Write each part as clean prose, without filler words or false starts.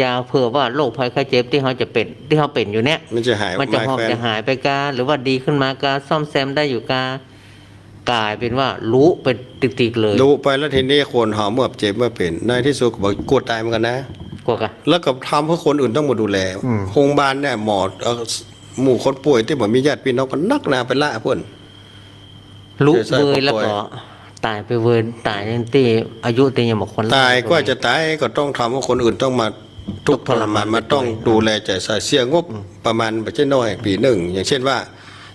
ยาเผื่อว่าโรคภัยไข้เจ็บที่เขาจะเป็นที่เขาเป็นอยู่เนี้ยมันจะหาย มันจะหอม แฟน จะหายไปกาหรือว่าดีขึ้นมากาซ่อมแซมได้อยู่กลายเป็นว่ารู้เป็นติกๆเลย รู้ไปแล้วทีนี้คนหอมเมื่อเจ็บเมื่อเป็นในที่สุดก็บอกกลัวตายเหมือนกันนะ กลัวกะ แล้วก็ทำให้คนอื่นต้องมาดูแล อืม โรงพยาบาลเนี่ยหมอหมู่คนป่วยที่เหมือนมีญาติพี่น้องก็นักหนาไปละเพื่อน รู้ ใช่ เวย ใช่ แล้วก็ตายไปเวยตายอย่างที่อายุตีอย่างบางคน ตายก็จะตายก็ต้องทำให้คนอื่นต้องมาทุกข์ทรมานมาต้องดูแลใจใส่เสียงบประมาณไม่ใช่น้อยปีหนึ่งอย่างเช่นว่า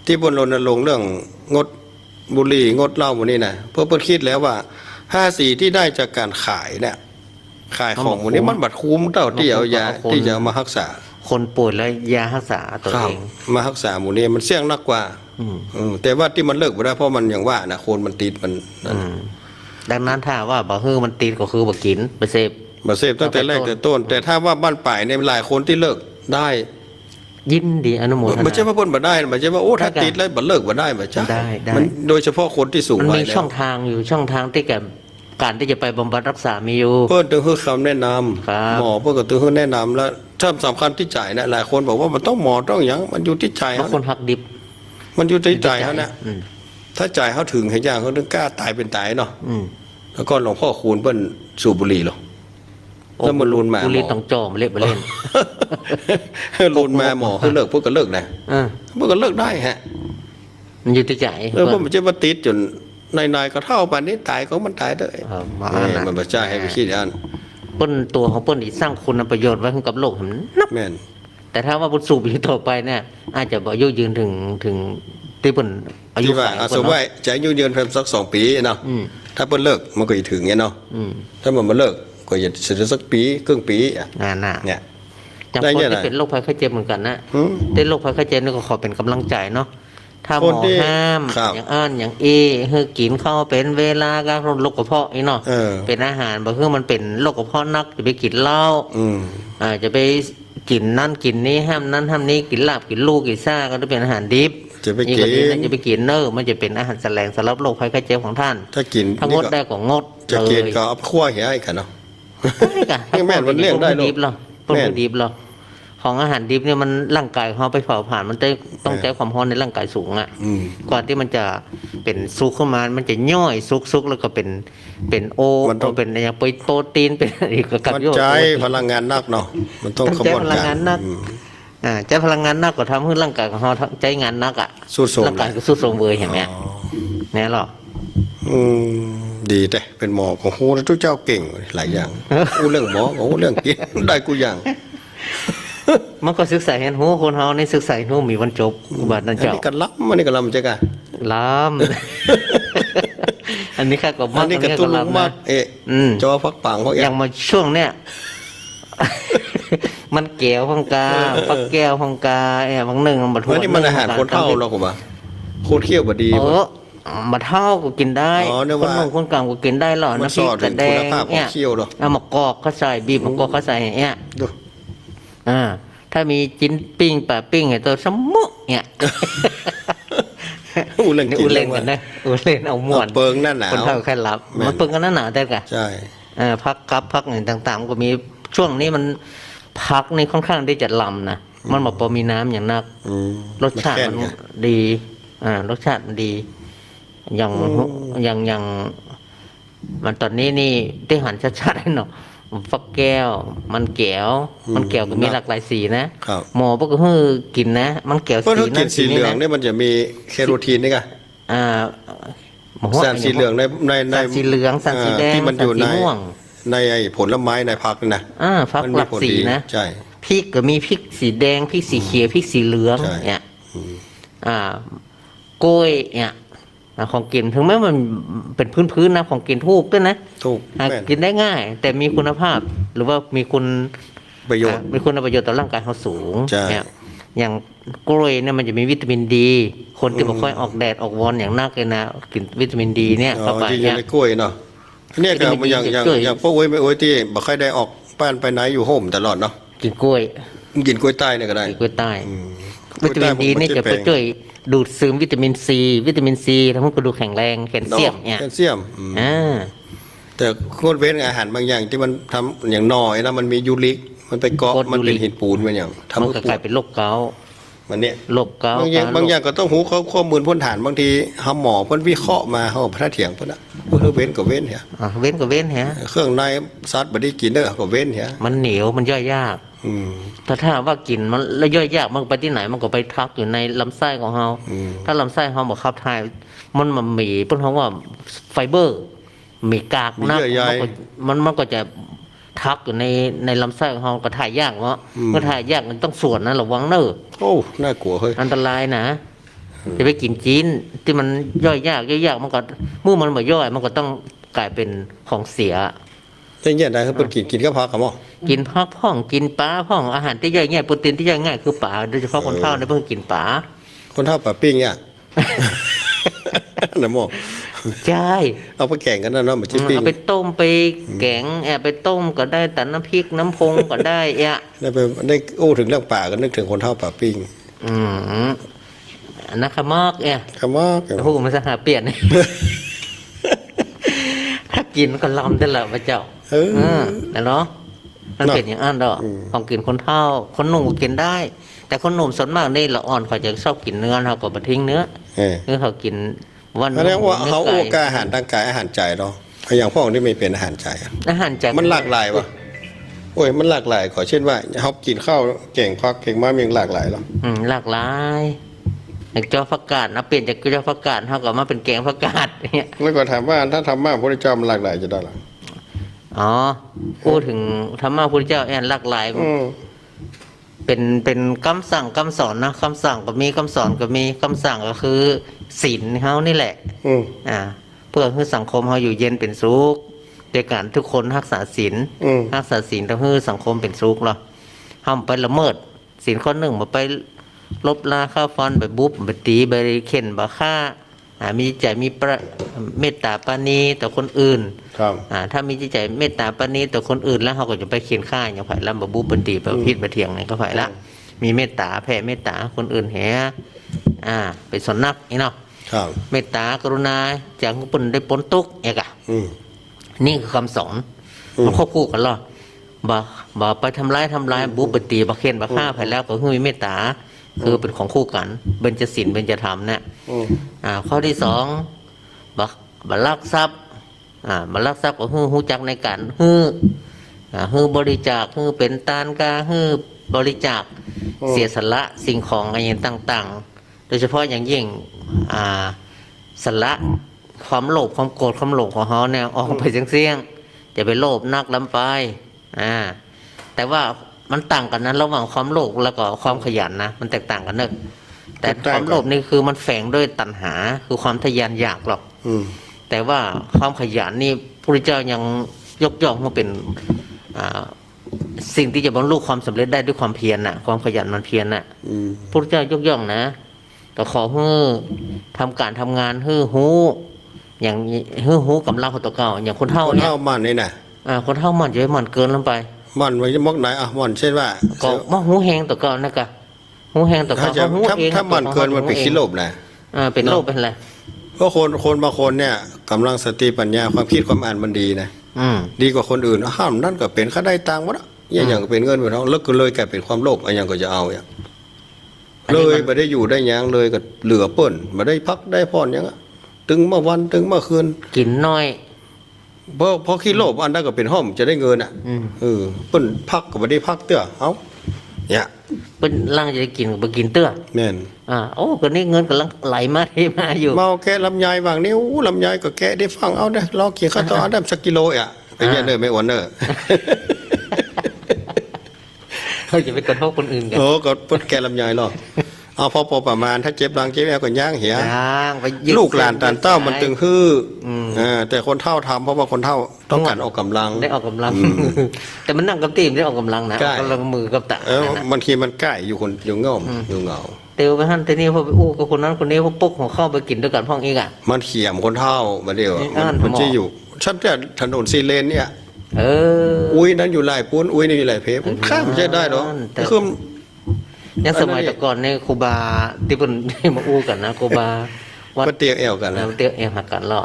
ที่บนรณรงค์เรื่องงดบุหรี่งดเหล้าหมดนี่นะเพื่อเพิ่นคิดแล้วว่า5 4ที่ได้จากการขายเนี่ยขายของหมดนี้มันบัดคุ้มเท่าที่เอายาที่จะเอามารักษา คนป่วยแล้วยารักษาตัว ครับ เอง มารักษาหมู่นี้มันเสี่ยงนักกว่า แต่ว่าที่มันเลิกไม่ได้เพราะมันอย่างว่านะคนมันติดมันนั่น ดังนั้นถ้าว่าบ่ฮื้อมันติดก็คือบ่กินไปเสพ มาเสพตั้งแต่แรกแต่ต้น แต่ถ้าว่าบ้านป่ายในยหลายคนที่เลิกได้ ยินดีอนุโมทนา ไม่ใช่ว่าเพิ่นบ่ได้ไม่ใช่ว่าโอ้ถ้าติดแล้วบ่เลิกบ่ได้บ่ใช่ ได้ มันโดยเฉพาะคนที่สูง มัน วั มี ยแล้ ช่อ ว งทางอยู่ช่องทางที่การที่จะไปบำบัดรักษามีอยู่ เพิ่นต้องให้คำแนะนำ ครับ หมอเพิ่นก็ต้องให้แนะนำแล้วถ้าสำคัญที่ใจนะหลายคนบอกว่ามันต้องหมอต้องหยังมันอยู่ที่ใจ บาง เขา คนหักดิบ มันอยู่ที่ใจเขานะ อืม ถ้าใจเขาถึงให้ย่างเขาถึงกล้าตายเป็นตายเนาะ อืม แล้วก็หลวงพ่อคูณเปิ้นสูบบุหรี่หรอแล้วมันรุนมา บุหรี่ต้องจ่อมาเละมาเล่น รุนมาหมอคือเลิกพวกก็เลิกนะ เออ พวกก็เลิกได้ฮะ มันอยู่ที่ใจ พวกมันจะมาติดจนนายๆก็เท่าปานนี้ตายก็มันตายได้ มาอ่านนะ มันบ่ใช่ให้ไปคิดอัน เปิ้นตัวของเปิ้นอีกสร้างคุณประโยชน์ไว้ให้กับโลกเห็นนับ แม่น แต่ถ้าว่าบุญสูบอยู่ต่อไปเนี่ยอาจจะบ่อายุยืนถึงที่เปิ้นอายุ ที่ว่า ขัย เอาส เปิ้ ม น มติว่า เนาะ จะอายุยืนเพิ่มสัก2 ปีเนาะ อืม ถ้าเพิ่นเลิกมันก็จะถึงเงี้ยเนาะ อืม ถ้ามันมาเลิกก็จะสักปีครึ่งปีอ่ะ น่ะ เนี่ย จาก ได้ คน เนี่ย ที่ นะ เป็นโรคภัยไข้เจ็บเหมือนกันนะ อืม เป็นโรคภัยไข้เจ็บนี่ก็ขอเป็นกำลังใจเนาะถ้าหม คน อ ที่ ห้าม ครับ อย่างอ่านอย่างเอเฮอกินเข้าเป็นเวลาการโรคกระเพาะอีเนาะ เออ เป็นอาหารบ่คือมันเป็นโรคกระเพาะนักจะไปกินเหล้า อืม จะไปกินนั่นกินนี้ห้ามนั่นห้ามนี้กินลาบกินลูกกินซ่าก็ต้องเป็นอาหารดิบ จะไป นี่ กิ ก็ น ดีนะจะไปกินเนอร์มันจะเป็นอาหารแสลงสำหรับโรคภัยไข้เจ็บของท่าน ถ้ากิน ถ้าง นี่ ด ก็ ได้ก็งด จะ เล กิน ย ก็เอาคั่วเหี่ยอีกค่ะเนาะ ได้กะ นี่แม่นมันเลี่ยงได้ลูก ดิบเหรอต้น แม่น ดิบเหรอของอาหารดิบเนี่ยมันร่างกายเขาไปเผาผ่านมันต้องใช้ความร้อนในร่างกายสูงอ่ะ อืม ก่อนที่มันจะเป็นซุกเข้ามามันจะย่อยซุกแล้วก็เป็นโอ มันต้อง เป็นอย่างโปรตีนเป็นอะไรก็กับ มัน โยก ใจพลังงานนักเนาะมันต้อง ต้อง ข ใช้ บวน พลัง การ งานนัก อืม ใช้พลังงานนักก็ทำให้ร่างกายของเราใช้งานนักอ่ะ สู้โทรม ร่างกายก็สู้โทรมเบยอย่างเงี้ยเนี่ยหรอ อืมดีแต่เป็นหมอของโหทุกเจ้าเก่งหลายอย่างอู้เรื่องหมออู้เรื่องกิน ได้กูอย่าง มันก็ศึกษาเห็นหูคนเฮานี่ศึกษาเห็นหูมีวันจบอุบัตินั่น อัน เจ้า นี้ก็ล้ำอันนี้ก็ล้ำจักอะ ล้ำ อันนี้ข้าก็ อั มาก นนี้ก็ตุลุงมาก นะ เอ๊ะ อืม จอพักปังเขา อย่างมาช่วงเนี้ย มันแก้วพังกาปักแก้วพังกาบางหนึ่งมาทั่ว อันนี้มันอาหารคนเฒ่าเราผมว่าโคตรเขี้ยวบ่ดี มาเท่าก็กินได้ อ๋อนึก คน ว่า หนุ่มคนกลางก็กินได้หรอ มัน น้ำพริก สอดถึ กระ ง แด คุณ ง ภาพของ เนี่ย เขี้ยวเหรอ เอามากอกเขาใส่บีบมากอกเขาใส่เนี่ย ดู ถ้ามีจิ้นปิ้งปลาปิ้งไอ้ตัวสมุกเนี่ย อู้เรื่อง นี่ กิ อู น เล่นกันนะอูเล่นเอาม่วน เปิงหน้าหนาว คนเท่าแค่รับ แม่น มันเปิงกันหน้าหนาวแต่กะ ใช่ พักกับพักอย่างต่างๆ ก็มีช่วงนี้มันพักนี่ค่อนข้างที่จะลำนะมันบอกพอมีน้ำอย่างนัก อืม รสชาติ แค่ มัน ไง ดีรสชาติมันดี อย่างมันตอนนี้นี่ได้หันชัดๆให้หน่อยฟักแก้ว มันแก้ว มันแก้วก็มีหลากหลายสีนะครับ หมอพวกก็เฮ้อกินนะ มันแก้ว เพราะ สี ถ้ากินสีเหลือง นะ เนี่ยมันจะมีแคโรทีนนี่ไง อ่าหมอ สารสีเหลืองใน สารสีเหลืองสารสีแดง ที่มันอยู่ สาร ใน สีม่วง ในไอ้ผลไม้ในผักนี่นะ ฟัก มัน ห มี ลัก ผล สี ดี นะ ใช่ พริกก็มีพริกสีแดงพริกสีเขียวพริกสีเหลือง ใช่ เนี่ยกล้วยเนี่ยของกินถึงแม้มันเป็นพื้นๆนะของกินถูกด้วยนะ ถูก หา แม่น กินได้ง่าย แต่มีคุณภาพหรือว่ามีคุณ ประโยชน์ มีคุณประโยชน์ต่อร่างกายเขาสูง ใช่ เนี่ยอย่างกล้วยเนี่ยมันจะมีวิตามินดีคนที่บ่ค่อยออกแดดออกวอนอย่างนักเลยนะกินวิตามินดีเนี่ย อ๋ เข้า อ ไป ที่อยู่ เนี่ย ในกล้วยเนาะเนี่ยก็ วิตามินดี อย่าง จะช่วย อย่างพวกโอ้ยไม่โอ้ยที่บ่ค่อยได้ออกบ้านไปไหนอยู่โฮมตลอดเนาะ กินกล้วย กินกล้วยใต้เนี่ยก็ได้ กินกล้วยใต้ อืม วิตามินดีนี่จะไปช่วยดูดซึมวิตามินซีทำให้กระดูกแข็งแรงแคลเซียมเนี่ย แคลเซียมอืม อ่า แต่โคตรเว้นอาหารบางอย่างที่มันทำอย่างน้อยนะมันมียูริก มันไปเกาะ กด มันเป็น ยูริก หินปูนมันอย่างทำ มัน ให้ ก็ ป ก ว ลาย ด เป็นโรคเกาต์ มันเนี่ย โรคเกาต์ บางอย่างก็ต้องหูข้อมูลพื้นฐานบางทีเฮาหมอเพิ่นวิเคราะห์มาเฮาพระเถียงเพิ่นน่ะเว้นก็เว้นเหีย เว้นก็เว้นฮะ เครื่องในสัตว์บ่ได้กินเด้อก็เว้นเหีย มันเหนียวมันย่อยยาก อืม ถ้าว่ากินมันแล้วย่อยยากมันไปที่ไหนมันก็ไปทักอยู่ในลำไส้ของเรา อืม ถ้าลำไส้เราบอกขับถ่ายมันมีเพิ่นเขาว่าไฟเบอร์ มีกากนักมันก็จะทักอยู่ในลำไส้ของเราก็ถ่ายยากเนาะเมื่อถ่ายยากมันต้องส่วนนะระวังเนอะ โอ้น่ากลัวเฮ้ย อันตรายนะจะไปกินจีนที่มันย่อยยากมันก็เมื่อมันบ่ย่อยมันก็ต้องกลายเป็นของเสีย จังซี่ได้เพิ่นกินกับผักกับหม้อ กินพักพ่องกินปลาพ่องอาหารที่ย่อยง่ายโปรตีนที่ย่อยง่ายคือปลาโดยเฉพาะคนเฒ่าเนี่ยเพิ่งกินปลา คนเฒ่าปลาปิ้งเนี่ย น่ะหม้อ ใช่ เอาไปแข่งกันนะเนาะมันสิปิ้ง เอาไปต้มไปแกงไปต้มก็ได้แต่น้ำพริกน้ำพงก็ได้ได้โอ้ถึงเรื่องป่าก็นึกถึงคนเฒ่าปลาปิ้ง นะคะมอกคำว่า พูดมันจะหาเปลี่ยน ถ้ากินก็ลำได้ละพระเจ้าแต่เนาะมันเป็นอย่างนั้นดอกของกินคนเฒ่าคนหนุ่มก็กินได้ แต่คนหนุ่มส่วนมากนี่ละอ่อนเขาจะชอบกินเนื้อเขาก็มาทิ้งเนื้อเขากินวัน แสดงว่าเขาโอ้กาอาหารร่างกายอาหารใจเนาะอย่างพวกนี้ไม่เป็นอาหารใจ อาหารใจ มันหลากหลายวะโอ้ยมันหลากหลายขอเช่นว่าเขากินข้าวเก่งพักเก่งมากมันยังหลากหลายหรอ หลากหลายอย่างเจ้าผักกาดนะเปลี่ยนจากเจ้าผักกาดเขาก็มาเป็นแกงผักกาดเนี่ย แล้วก็ถามว่าถ้าทำมากพระเจ้ามันหลากหลายจะได้หรอ อ๋อพูดถึงธรรมะพุทธเจ้าหลากหลายเป็นคำสั่งคำสอนนะคำสั่งก็มีคำสอนก็มีคำสั่งก็คือศีลเขานี่แหละเพื่อให้สังคมเขาอยู่เย็นเป็นสุขโดยการทุกคนรักษาศีลรักษาศีลต้องให้สังคมเป็นสุขหรอห้ามไปละเมิดศีลข้อหนึ่งมาไปลบลาฆ่าฟันไปบุ๊บไปตีไปเข็นไปฆ่ามีจิตใจมีเมตตาปราณีต่อคนอื่นถ้ามีจิตใจเมตตาปราณีต่อคนอื่นแล้วเขาก็จะไปเขียนฆ่าอย่างไผ่ลำบบุบตีประพิษประเทียงนี่ก็ไผ่ละมีเมตตาแผ่เมตตาคนอื่นแห่เป็นสนนักนี่เนาะเมตตากรุณาจากปุ่นได้พ้นทุกข์เนี่ยกะนี่คือคำสอนมันควบคู่กันหรอบ่ไปทำร้ายบุบตีบะเขียนบะฆ่าไผ่แล้วก็คือมีเมตตาคือเป็นของคู่กันเบญจศีลเบญจธรรมเนี่ยข้อที่สองบัลักทรัพย์บัลักทรัพย์ก็ฮื้อหูจักในการฮื้อบริจาคฮื้อเป็นตานกาฮื้อบริจาคเสียสละสิ่งของอะไรต่างๆโดยเฉพาะอย่างยิ่งสละความโลภความโกรธความหลงของเขาเนี่ยออกไปเสี่ยงๆจะไปโลภนักล้ำไปแต่ว่ามันต่างกันนะระหว่างความโลภแล้วก็ความขยันนะมันแตกต่างกันเนอะแต่ความโลภนี่คือมันแฝงด้วยตัณหาคือความทะยานอยากหรอกแต่ว่าความขยันนี่พระพุทธเจ้ายังยกย่องว่าเป็นสิ่งที่จะบรรลุความสำเร็จได้ด้วยความเพียรน่ะความขยันมันเพียรน่ะพระพุทธเจ้ายกย่องนะแต่ขอให้ทำการทำงานให้หูอย่างให้หูกำลังของตัวเก่าอย่างคนเฒ่าเนี่ยคนเฒ่ามันนี่นะคนเฒ่ามันจะให้มันเกินลงไปมันไว้มอกไหนมันเช่นว่าก็มาหูแหงตัวเก่านะกะหูแหงตัวเก่าถ้ามันเกินมันเป็นขี้โลภนะเป็นโลภเป็นอะไรเพราะคนบางคนเนี่ยกำลังสติปัญญาความคิดความอ่านมันดีนะดีกว่าคนอื่นห้ามนั่นก็เป็นค่าได้ตังค์วะอย่างเป็นเงินเป็นทองแล้วก็เลยกลายเป็นความโลภอย่างก็จะเอาอย่างเลยไม่ได้อยู่ได้ยังเลยก็เหลือเปิ้นไม่ได้พักได้ผ่อนยังตึงเมื่อวันตึงเมื่อคืนกินน้อยเพราะขี้โลภอันนั้นก็เป็นห้อมจะได้เงินเปิ้นพักก็ไม่ได้พักเตื้อเอาเนี่ยเป็นร่างจะกินไปกินเตื้อแม่นโอ้ก็นี่เงินกำลังไหลมาที่มาอยู่เมาแกะลำไยบางนิ้วลำไยก็แกะได้ฟังเอาได้รอเกี่ยวข้าวต้มได้สักกิโลไปเยอะเนอไม่อ้วนเนอเขาจะไปกระทบคนอื่นกันก็เปิ้นแกะลำไยหรอเอาพอประมาณถ้าเจ็บรังเจ็บแอวก็ย่างเหียลูกหลานตานเต้ามันตึงฮื้อแต่คนเฒ่าทำเพราะว่าคนเฒ่าต้องการออกกำลังได้ออกกำลังแต่มันนั่งกับตีมได้ออกกำลังนะกำลังมือกับตาบางทีมันใกล้อยู่คนอยู่เงาอยู่เงาเตียวไปท่านแต่นี่พอไปอู้กับคนนั้นคนนี้พอปุ๊กหัวเข้าไปกินด้วยกันพ่องอีกมันเขี่ยมคนเฒ่ามาเดียวมันจะอยู่ชัดจะถนนซีเลนเนี่ยอุ้ยนั้นอยู่หลายปุ้นอุ้ยนี่อยู่หลายเพปข้ามใช่ได้หรอคือยังสมัยแต่ก่อนในครูบาที่เพิ่นมาอู้กันนะครูบาวัดเตียงแอวกันนะเตียงแอวหักกันหรอ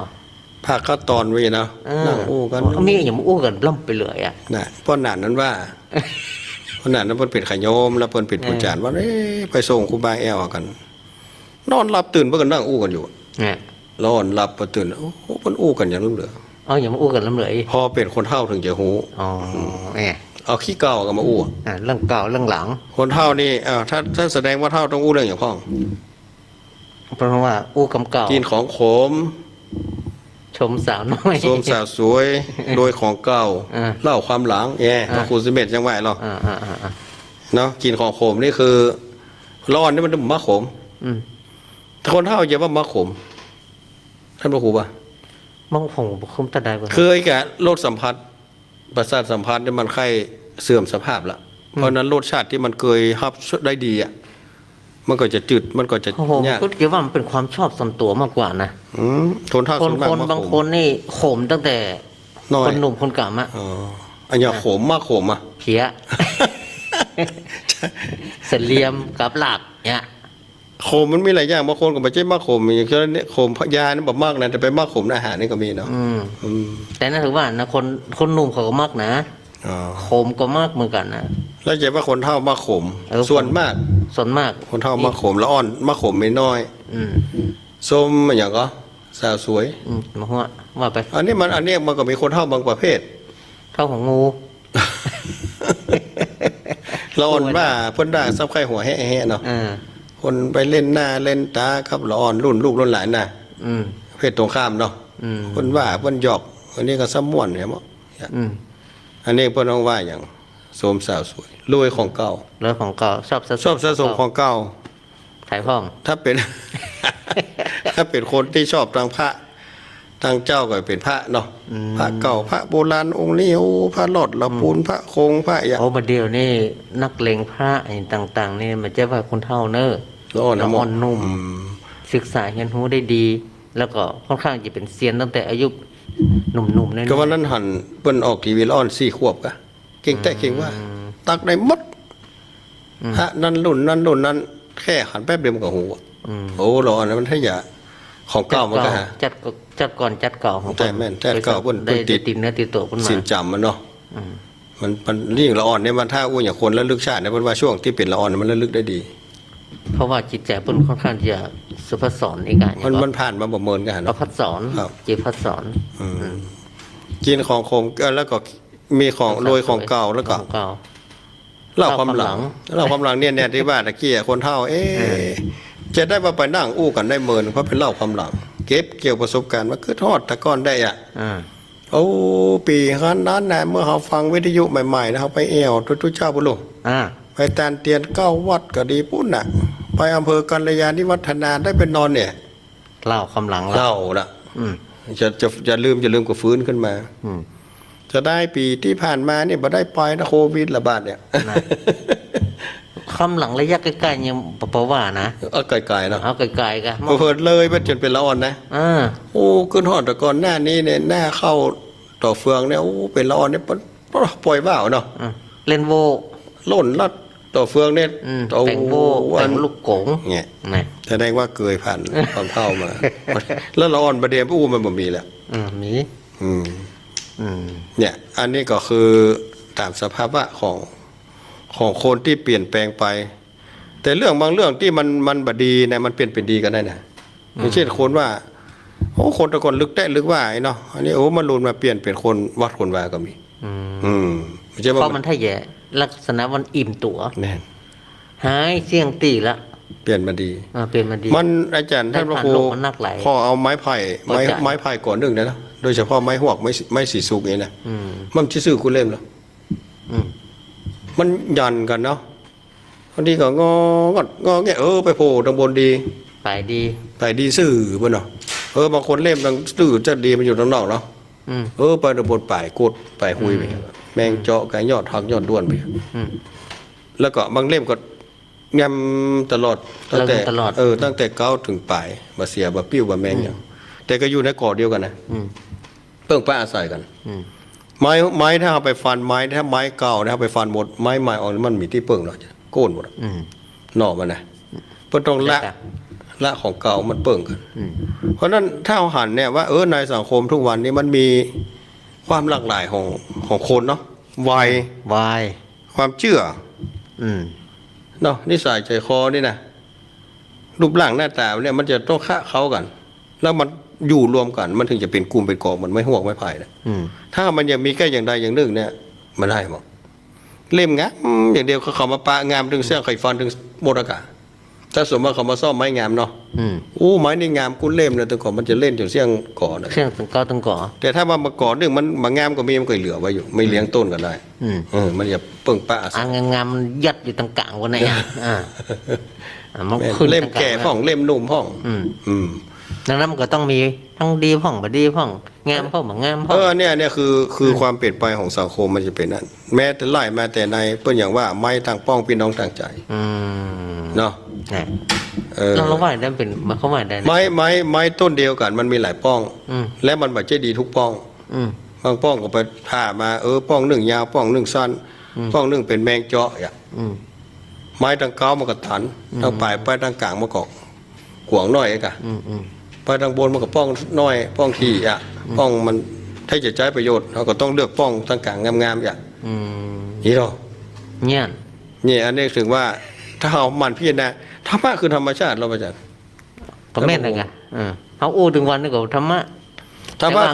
ภาคก็ตอนไว้นะนั่งอู้กันมีอย่างอู้กันล่ำไปเลยน่ะเพราะหนานนั้นว่า ขนาดนั้นเพิ่นเป็นขยมแล้วเพิ่นเป็นผู้จารว่าไปส่งครูบาแอลกัน นอนหลับตื่นเพิ่นก็นั่งอู้กันอยู่ เนี่ย นอนหลับพอตื่นโอ้โหเพิ่นอู้กันอย่างเหลือ เอาอย่ามาอู้กันลำเหลย พอเป็นคนเฒ่าถึงจะฮู้ อ๋อแหม เอาขี้เก่าก็มาอู้ เรื่องเก่าเรื่องหลัง คนเฒ่านี่ถ้าแสดงว่าเฒ่าต้องอู้เรื่องอย่างพ้อง เพราะว่าอู้กำเก่า กินของขม ชมสาวน้อย สวมสาวสวย โดยของเก่า เล่าความหลังพระครูสิเม็ดจังไหวหรอเนาะกินของขมนี่คือร้อนนี่มันมะขมถ้าคนเฒ่าจะว่ามะขมท่านพระครูป่ะ มังผงคุ้มตาได้บ่ เคยแกรสสัมผัสประสาทสัมผัสเนี่ยมันค่อยเสื่อมสภาพละเพราะนั้นรสชาติที่มันเคยรับได้ดีอ่ะมันก็จะจืดมันก็จะ โอ้โห ยาก พูดเกี่ยวว่ามันเป็นความชอบส่วนตัวมากกว่านะ ทนเท่า คน ส่วมก คน มะ บาง ข ค ม นนี่ขมตั้งแต่ น้อย คนหนุ่มคนเก่ามะ อ๋ออันนี้ขมมากขมอ่ะ เพี้ย เสลียมกับหลักเนี่ย ขมมันมีหลายอย่างบางคนก็ไม่ใช่มากขมอย่างเช่นนี้ขมพยานี่แบบมากนะแต่ไปมากขมอาหารนี่ก็มีเนาะ แต่นั่นถือว่านะคนหนุ่มเขาก็มากนะ อ๋อ ขมก็มากเหมือนกันนะ แล้วจะว่าคนเท่ามากขม ส่วนมาก ส่วนมาก คนเท่ามากขมแล้วอ่อนมากขมไม่น้อย อืม ส้มอย่างก็สาวสวย มาหัวว่าไป อันนี้มันก็มีคนเท่าบางประเภท เท่าของงู เราอ่อนว่าเพิ่นได้ซับไข่หัวแห่ๆเนาะคนไปเล่นหน้าเล่นตาครับเราอ่อนรุ่นลูกรุ่นหลานน่ะเพศตรงข้ามเนาะเพิ่นว่าเพิ่นหยอกอันนี้ก็ซ้ำม่วนเนี่ยมั้งอันนี้เพิ่นต้องว่าอย่างโสมสาวสวยรวยของเก่า แล้วของเก่าชอบ ชอบสะสมของเก่า ถ่ายพ่อง ถ้าเป็น ถ้าเป็นคนที่ชอบทางพระทางเจ้าก็เป็นพระเนาะพระเก่าพระโบราณองค์นี้โอ้พระหลอดละปูนพระคงพระอย่าง โอ้บัดเดียวนี่นักเลงพระไอ้ต่าง ๆ นี่มันจะว่าคนเท่าเนอะ ละอ่อน อ่อนนุ่มศึกษาเรียนรู้ได้ดี แล้วก็ค่อนข้างจะเป็นเซียนตั้งแต่อายุหนุ่มๆนั่น ก็วันนั้นหันเปิ้นออกทีวีละอ่อน4 ขวบกะเก่งแต่เก่งว่า ตักได้หมดฮะนั่นรุ่นนั้นแค่หันแป๊บเดียวมันก็หูโอ้ละอ่อนมันถ้าอย่าของเก่ามันก็ฮะ จัดก่อนจัดเก่าของ ใช่แม่นจัดเก่าเพิ่น ได้ ติด ติดเนื้อติดตัวเพิ่นมา สินจำมันเนาะมันยิ่งละอ่อนเนี่ยมันถ้าอู้อย่างคนระลึกชาติเนี่ยเพิ่นว่าช่วงที่เป็นละอ่อนเนี่ยมันระลึกได้ดี เพราะว่าจิตใจเพิ่นค่อนข้างจะสุภาษรอีกอ่ะ มันผ่านมาบ่เมินกัน เรา เนาะ พัดสอน ครับ จิตพัดสอน กินของขมแล้วก็มีของโรยของเก่าแล้วก็ ของเก่า เล่าความหลังเนี่ยที่ว่าตะกี้คนเฒ่าจะได้มาไปนั่งอู้กันได้เมินเพราะเป็นเล่าความหลัง เก็บเกี่ยวประสบการณ์มาคือทอดตะก้อนได้อ่ะโอ้ปีนั้นนะเมื่อเราฟังวิทยุใหม่ๆนะครับไปแอวทุกเจ้าบุรุษไปแตนเตียน9 วัดก็ดีปุ่นน่ะไปอำเภอกัลยาณิวัฒนาได้เป็นนอนเนี่ย เล่าความหลัง เล่าละจะลืมก็ฟื้นขึ้นมาจะได้ปีที่ผ่านมาเนี่ยบ่ได้ไปนะโควิดระบาดเนี่ย ความหลังระยะใกล้ๆยังเพราะว่านะ เอาไกลๆเนาะ เอาไกลๆกัน เพิ่นเลยไปจนเป็นละอ่อนนะโอ้ขึ้นฮอดแต่ก่อนหน้านี้เนี่ยหน้าเข้าต่อเฟืองเนี่ยโอ้เป็นละอ่อนเนี่ยปล่อยว่าวเนาะ เล่นโว ล่นลัดต่อเฟืองเนี่ย แต่งโวแต่งลูกโกง เนี่ยแสดงว่าเกยผ่านความเท่ามา แล้วละอ่อนประเดี๋ยวอู้มันบ่มีแล้ว มีเนี่ยอันนี้ก็คือตามสภาวะของคนที่เปลี่ยนแปลงไป แต่เรื่องบางเรื่องที่มันบดีเนี่ยมันเปลี่ยนเป็นดีกันได้นะอย่างเช่นคนว่าโอ้คนตะกอนลึกได้ลึกว่าไอ้เนาะอันนี้โอ้มันรุนมาเปลี่ยนเป็นคนวัดคนว่าก็มีไม่ใช่ว่า เพราะมันถ้าแย่ลักษณะมันอิ่มตัว แน่น หายเสี่ยงตีละ เปลี่ยนมาดี เปลี่ยนมาดี มันอาจารย์ท่านพระครูพอเอาไม้ไผ่ก่อนหนึ่งนะโดยเฉพาะไม้หวกไม้สีสุกนี่นะมันชื่อกูเล่มแล้วมันยันกันเนาะบางทีก็งอแงไปโผล่ตรงบนดี ไปดี ซื่อบ่เนาะบางคนเล่มทางซื่อจะดีมันอยู่ตรงนอกเนาะไปตรงบนป่ายกดไปหุยไปแมงเจาะกายยอดหักยอดด้วนไปแล้วก็บางเล่มก็งำตลอดตั้งแต่เก้าถึงปลายบ่เสียบ่ปิ้วบ่แมงอย่างแต่ก็อยู่ในเกาะเดียวกันนะเพิ่งไปอาศัยกันไม้ถ้าเอาไปฟันไม้ถ้าไม้เก่าถ้าไปฟันหมดไม้ใหม่ออกมันมีที่เปิ่งเนาะโค่นหมดหน่อมันนะเพิ่นต้องละของเก่ามันเปิ่งกันเพราะนั้นถ้าเอาหันเนี่ยว่าในสังคมทุกวันนี้มันมีความหลากหลายของคนเนาะวัยความเชื่อ เนาะนิสัยใจคอนี่นะรูปร่างหน้าตาเนี่ยมันจะต้องฆ่าเขากัน แล้วมันอยู่รวมกันมันถึงจะเป็นกลุ่มเป็นกองมันไม่ห่วงไม่ไผ่นะถ้ามันยังมีแค่อย่างใดอย่างหนึ่งเนี่ยมันได้หมดเล่มงามอย่างเดียวเขามาปะงามถึงเสื้อไข่ฟันถึงโมดากาถ้าสมมติเขามาซ่อมไม้งามเนาะไม้นี่งามกุ้นเล่มเนี่ยตั้งก่อนมันจะเล่นจนเสี้ยงก่อนเสี้ยงตั้งก่อตั้งก่อแต่ถ้ามาก่อนหนึ่งมันมางามก็มีมันก็เหลือไว้อยู่ไม่เลี้ยงต้นก็ได้มันจะเปิ่งป้างามมันยัดอยู่ตรงกลางวันไหนมันเล่มแก่พ่องเล่มนุ่มพ่องดังนั้นมันก็ต้องมีทั้งดีพ่องบ่ดีพ่องงามพ่องบ่งามพ่องเนี่ยคือความเปลี่ยนไปของสังคมมันจะเป็นนั้นแม้แต่ไล่มาแต่ในเปิ้นอย่างว่าไม้ต่างป้องพี่น้องต่างใจเนาะเราว่าได้เป็นมันเขาว่าได้ไม้ต้นเดียวกันมันมีหลายป้องและมันบ่ใช่ดีทุกป้องบางป้องก็ไปผ่ามาป้องหนึ่งยาวป้องหนึ่งสั้นป้องหนึ่งเป็นแมงเจาะอย่างไม้ทางเก้ามันก็ตันทางปลายไปทางกลางมันก็ขวางน้อยกะไปทางบนมันก็ป้องน้อยป้องทีป้องมันถ้าจะใช้ประโยชน์เราก็ต้องเลือกป้องทางกลางงามๆอย่างนี้หรอเนี่ยอันนี้ถึงว่าถ้าเรามันพิจารณาธรรมะคือธรรมชาติเราไปจัดก็แม่นเลยไงเขาอู้ถึงวันนึงก็ธรรมะ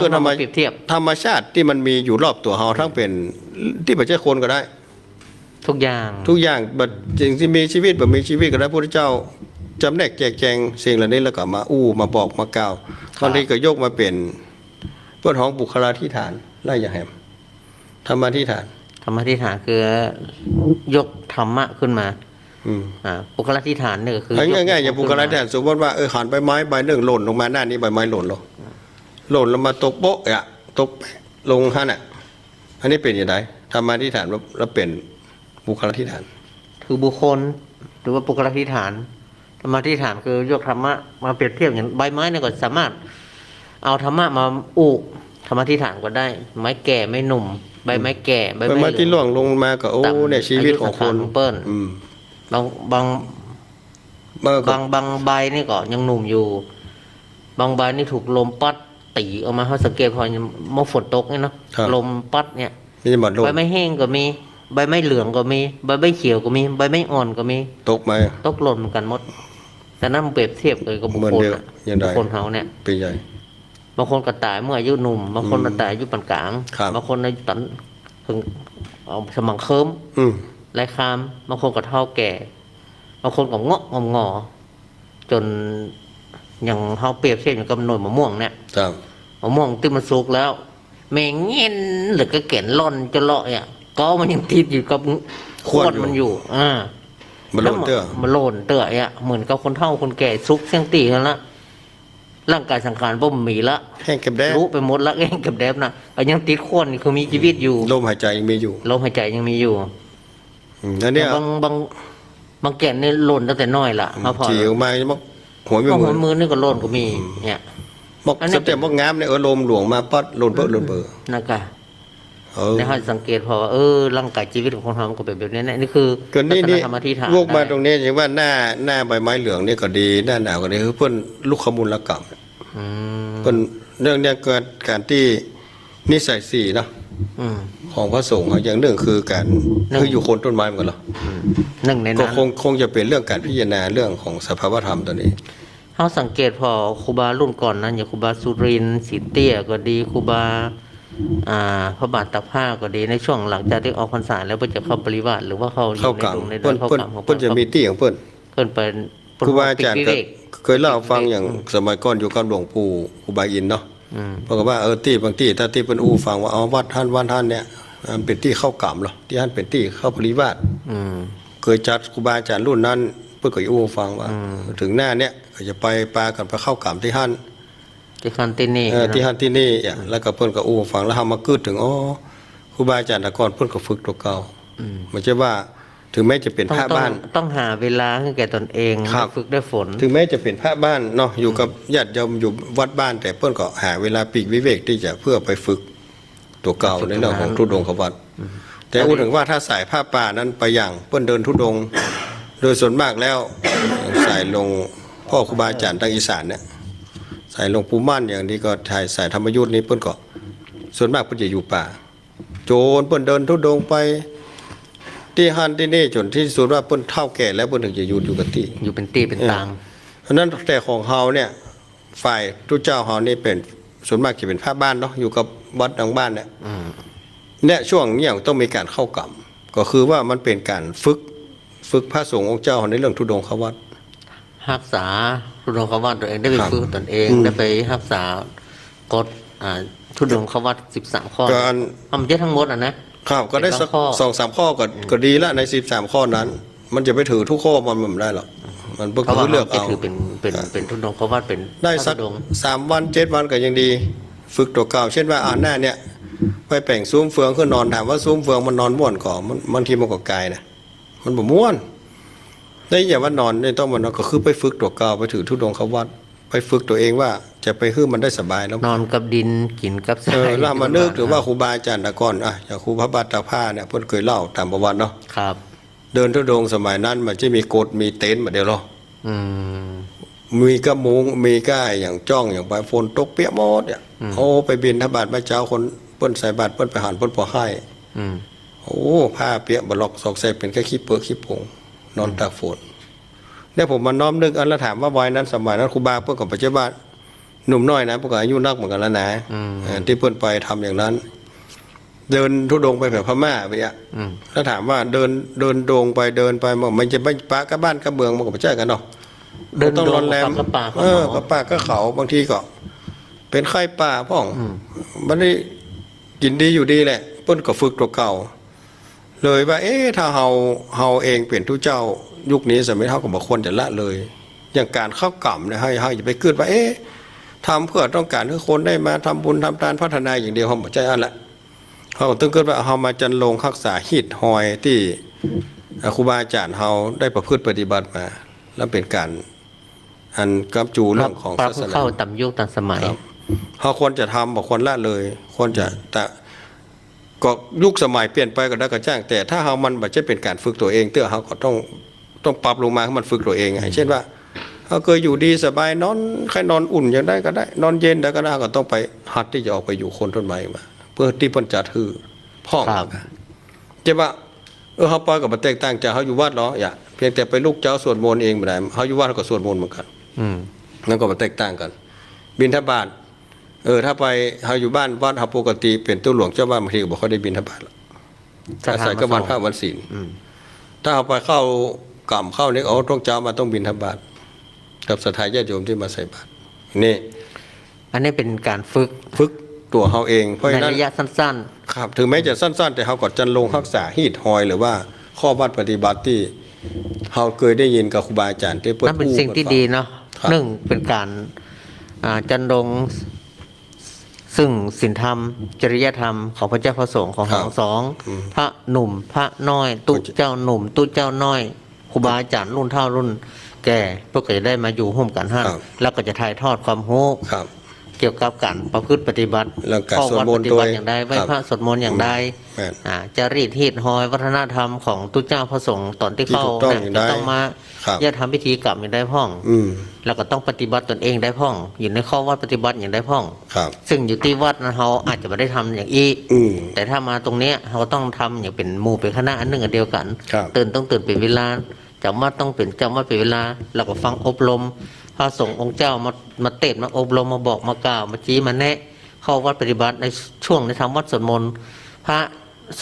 คือธรรมชาติที่มันมีอยู่รอบตัวเราทั้งเป็นที่ไม่ใช่คนก็ได้ทุกอย่างแบบสิ่งที่มีชีวิตแบบมีชีวิตก็ได้พระพุทธเจ้าจำแนกแจกแจงสิ่งเหล่านี้แล้วก็มามาบอกมากล่าวบางทีก็ยกมาเป็นเพื่อนของบุคลาธิฐานไล่อย่างแหมธรรมะธิฐานคือยกธรรมะขึ้นมาบุคลาธิฐานเนี่ยคือง่ายๆอย่างบุคลาธิฐานสมมติว่าหันใบไม้ใบหนึ่งหล่นลงมาหน้านี้ใบไม้หล่นลงมาตกโป๊ะตกลงฮะน่ะอันนี้เป็นอย่างไรธรรมะธิฐานแล้วเป็นบุคลาธิฐานคือบุคคลหรือว่าบุคลาธิฐานธรรมะธิฐานคือยกธรรมะมาเปรียบเทียบอย่างใบไม้เนี่ยก็สามารถเอาธรรมะมาธรรมะธิฐานก็ได้ไม้แก่ไม่หนุ่มใบไม้แก่ใบไม้ที่ล่วงลงมาก็เนี่ยชีวิตของคนเปิ้ลบางใบนี่ก็ยังหนุ่มอยู่บางใบนี่ถูกลมปัดตีออกมาเขาสังเกตพอเมื่อฝนตกเนี่ยเนาะลมปัดเนี่ยใบไม้แห้งก็มีใบไม้เหลืองก็มีใบไม้เขียวก็มีใบไม้อ่อนก็มีตกหล่นกันหมดแต่นั่นเปรียบเทียบเลยกับบุคคลเขาเนี่ยเป็นใหญ่บางคนก็ตายเมื่ออายุหนุ่มบางคนก็ตายอายุปานกลางบางคนในตันถึงเอาสมองเคิมไรคามบางคนก็เท่าแก่บางคนก็งอจนอย่างเขาเปรียบเทียบอย่างกับหน่วยมะม่วงเนี่ยมะม่วงที่มันสุกแล้วแมงเงี้ยหรือก็เก่นล่อนจะเลาะก็มันยังติดอยู่กับขวดมันอยู่มันโลนเตื้อเหมือนกับคนเฒ่าคนแก่ซุกเสียงตีกันละร่างกายสังขารบ่มีละแห้งกับแดบรู้ไปหมดละแห้งกับแดบนะก็ยังติดขวดคือมีชีวิตอยู่ลมหายใจยังมีอยู่นั่นเนี่ยบางแก่นนี่หล่นตั้งแต่น้อยละพอจิ๋วมาหัวมือนี่ก็หล่นก็มีเนี่ยบอกสเต็ปบอกงามเนี่ยลมหลวงมาปัดหล่นเบ้อนะคะในห้องสังเกตพอร่างกายชีวิตของคนเรามันก็เป็นแบบนี้นี่คือธรรมะธิฐานพวกมาตรงนี้อย่างว่าหน้าใบไม้เหลืองนี่ก็ดีหน้าหนาวก็ดีคือเพื่อนลูกขมูลกรรมเพื่อนเรื่องนี้เกิดการที่นิสัยสี่เนาะของพระสงฆ์อย่างหนึ่งคือการคืออยู่คนต้นไม้เหมือนกันหรอก็คงจะเป็นเรื่องการพิจารณาเรื่องของสภาวธรรมตัวนี้เขาสังเกตพอครูบารุ่นก่อนนั้นอย่างครูบาสุรินทร์ศรีเตี้ยก็ดีครูบาพระบาทตากผ้าก็ดีในช่วงหลังจากที่ออกพรรษาแล้วเพื่อจะเข้าปริวาสหรือว่าเข้าอยู่ในดงในดอยเข้ากรรมเพื่อนจะมีตี้ของเพื่อนเป็นครูบาอาจารย์เคยเล่าฟังอย่างสมัยก่อนอยู่กับหลวงปู่ครูบาอินเนาะเพราะว่าตี้บางที่ถ้าที่เป็นฟังว่าวัดท่านเนี่ยเป็นที่เข้ากรรมหรอที่ท่านเป็นที่เข้าปริวาสเคยจัดครูบาอาจารย์รุ่นนั้นเพื่อก็ฟังว่าถึงหน้าเนี่ยก็จะไปปากันไปเข้ากรรมที่ท่านที่นี่แล้วก็เพิ่นก็ฟังแล้วทำมาคืดถึงครูบาอาจารย์แต่ก่อนเพิ่นก็ฝึกตัวเก่าไม่ใช่ว่าถึงแม้จะเป็นพระบ้านต้องหาเวลาให้แก่ตนเองฝึกได้ฝนถึงแม้จะเป็นพระบ้านเนาะอยู่กับญาติโยมอยู่วัดบ้านแต่เพิ่นก็หาเวลาปีกวิเวกที่จะเพื่อไปฝึกตัวเก่าในเรื่องของทุดงควัตแต่พูดถึงว่าถ้าสายผ้าป่านั้นไปอย่างเพิ่นเดินทุดงโดยส่วนมากแล้วสายลงพ่อครูบาอาจารย์ทางอีสานเนี่ยสายหลวงปู่มั่นอย่างนี้ก็ถ่ายสายธรรมยุทธ์นี้เพิ่นก็ส่วนมากเพิ่นจะอยู่ป่าโจรเพิ่นเดินทุดงไป ที่ฮันที่นี่จนที่สุดว่าเปิ้นเฒ่าแก่แล้วเปิ้นถึงจะอยู่กับที่ อยู่เป็นตีเป็นตาง เพราะนั้นแต่ของเฮาเนี่ยฝ่ายทุเจ้าเฮานี่เป็นส่วนมากจะเป็นพระบ้านเนาะอยู่กับวัดทางบ้านเนี่ยเนี่ยช่วงนี้ต้องมีการเข้ากรรมก็คือว่ามันเป็นการฝึกพระสงฆ์องค์เจ้าในเรื่องทุดงควัตร รักษาทุดงควัตได้เองได้ไป ครับ ฝึกตนเองได้ไปรักษากฎทุดงควัต13 ข้อ การ ทำเยอะทั้งหมดนะครับ ก็ได้สัก ข้อ 2-3 ข้อก็ดีละใน13 ข้อนั้น มันจะไปถือทุกข้อมันไม่ได้หรอกมันเพิ่ง เพราะว่า เลือก จะ เอา ถือเป็นทุดงควัตเป็น ได้สัก ทุดง 3 วัน 7 วันก็ยังดี ฝึกตัวเก่าเช่นว่าหน้าเนี่ยไปแป่งซุ้มเฟืองขึ้นนอนถามว่าซุ้มเฟืองมันนอนม่วนก่อนมันบางทีมันก็ไกลนะมันบ่ม่วนได้อย่าว่านอนนี่ต้องมันก็คือไปฝึกตัวเก่าไปถือทุดงควัตรไปฝึกตัวเองว่าจะไปฮื้อมันได้สบายแล้ว นอนกับดินกินกับทราย แล้วมานึกถึงว่าครูบาอาจารย์แต่ก่อนอย่างครูพระบาทตาผ้าเนี่ยเพิ่นเคยเล่าตามประวัติเนาะ ครับ เดินทุดงค์สมัยนั้นมันจะมีกฎมีเต็นท์มาเดียวหรอ อืม มีกระมุงมีก้ายอย่างจ้องอย่างไปฝนตกเปียกหมดเนี่ยโอ้ไปบินทบาทพระเจ้าคนเปิ้นใส่บาตรเปิ้นไปหารเปิ้นพอให้ อืม โอ้ผ้าเปียกบลอกซอกใส่เป็นแค่ขี้เปื้อขี้ผงนอนตากฝนเนี่ยผมมาน้อมนึกอันแล้วถามว่าวัยนั้นสมัยนั้นครูบาเปิ้นกับปัจจุบันหนุ่มน้อยนะพวกก็อายุนักเหมือนกันแล้วนะที่เปิ้นไปทำอย่างนั้น เดินทุดงค์ไปแบบพม่าไปอ่ะแล้วถามว่าเดินดงไปเดินไปมันจะไม่ปะกับบ้านกับเมืองมันก็ไม่ใช่กันเนาะ เดิน ต้องรอนแรม กับป่า กับป่าก็เขาบางทีก็ เป็นไข้ป่าพ่องมันได้กินดีอยู่ดีแหละเปิ้นก็ฝึกตัวเก่า เลยว่า ถ้าเฮาเองเปลี่ยนทุเจ้า ยุคนี้สมัยเฮาก็บ่ควรจะละเลย อย่างการเข้ากล่ำเนี่ยให้อย่าไปคิดว่าทำเพื่อต้องการให้คนได้มาทำบุญทำทานพัฒนาอย่างเดียวเฮาบ่ใจอันละเฮาต้องคิดว่าเฮามาจันลงรักษาหิตหอยที่ครูบาอาจารย์เฮาได้ประพฤติปฏิบัติมา แล้วเป็นการอันกำจูเรื่องของศาสนา เข้าตามยุคตามสมัย เขาควรจะทำบอกควรละเลยควรจะแต่ก็ยุคสมัยเปลี่ยนไปก็ได้ก็จ้างแต่ถ้าเขามันแบบจะเป็นการฝึกตัวเองเตื้อเขาก็ต้องปรับลงมาให้มันฝึกตัวเองไงเช่นว่าเขาเคยอยู่ดีสบายนอนใครนอนอุ่นอย่างได้ก็ได้ นอนเย็นได้ก็ได้ก็ต้องไปหัดที่จะออกไปอยู่คนต้นไม้มาเพื่อที่เพิ่นจะถือพ่อง ครับ จะว่าเขาปล่อยกับมันแตกต่างจากเขาอยู่วัดเนาะอย่าเพียงแต่ไปลูกเจ้าสวดมนต์เองไม่ได้เขาอยู่วัดเขาก็สวดมนต์เหมือนกัน นั่นก็มันแตกต่างกัน บิณฑบาตถ้าไปเฮาอยู่บ้านวัดเฮาปกติเป็นตู้หลวงเจ้าบ้านบางทีก็บ่ค่อยได้บิณฑบาตหรอกอาศัยก็วันพระวันศีลถ้าเอาไปเข้ากรรมเข้านี่ต้องเจ้ามาต้องบิณฑบาตกับศรัทธาญาติโยมที่มาใส่บาตรนี่ อันนี้เป็นการฝึกตัวเฮาเองเพราะ ใน ฉะนั้น ระยะสั้น ครับถึงแม้จะสั้นๆ แต่เฮาก็จันลงรักษาฮีดหอยหรือว่าข้อวัดปฏิบัติที่เฮาเคยได้ยินกับครูบาอาจารย์ที่ ๆนั่นเป็นสิ่งที่ดีเนาะ ครับ หนึ่งเป็นการจันรงซึ่งศีลธรรม จริยธรรมของพระเจ้าพระสงฆ์ของเราสองพระหนุ่มพระน้อย ตุเจ้าหนุ่ม ตุเจ้าน้อยครูบาอาจารย์รุ่นเท่ารุ่น แก่พวกก็จะได้มาอยู่ร่วมกันแล้วก็จะถ่ายทอดความรู้ ครับ เกี่ยวกับการประพฤติปฏิบัติ แล้วการ ข้อ สวด วัด ม ป นต์ ฏิ โด บั ย ติอย่างใดไหว้ ครับ พระสวดมนต์อย่างใด แม่น จารีตฮีดหอยวัฒนธรรมของตุเจ้าพระสงฆ์ตอนที่เข้า ที่ถูกต้อง เนี่ย อย่าง จะ ใด ต้องมา ครับ แยกทำพิธีกรรมอย่างใดพ่อง แล้วก็ต้องปฏิบัติตนเองได้พ่อง อยู่ในข้อวัดปฏิบัติอย่างใดพ่อง ครับ ซึ่งอยู่ที่วัดนะเราอาจจะไม่ได้ทำอย่างอีก แต่ถ้ามาตรงเนี้ยเราต้องทำอย่างเป็นหมู่เป็นคณะอันหนึ่งอันเดียวกัน ครับ ต้องตื่นเป็นเวลาจำวัดต้องเป็นจำวัดเป็นเวลาแล้วก็ฟังอบรมพระสงฆ์องค์เจ้ามาเตะมาอบรมมาบอกมากล่าวมาชี้มาแนะเข้าวัดปฏิบัติในช่วงในทำวัดสวดมนต์พระ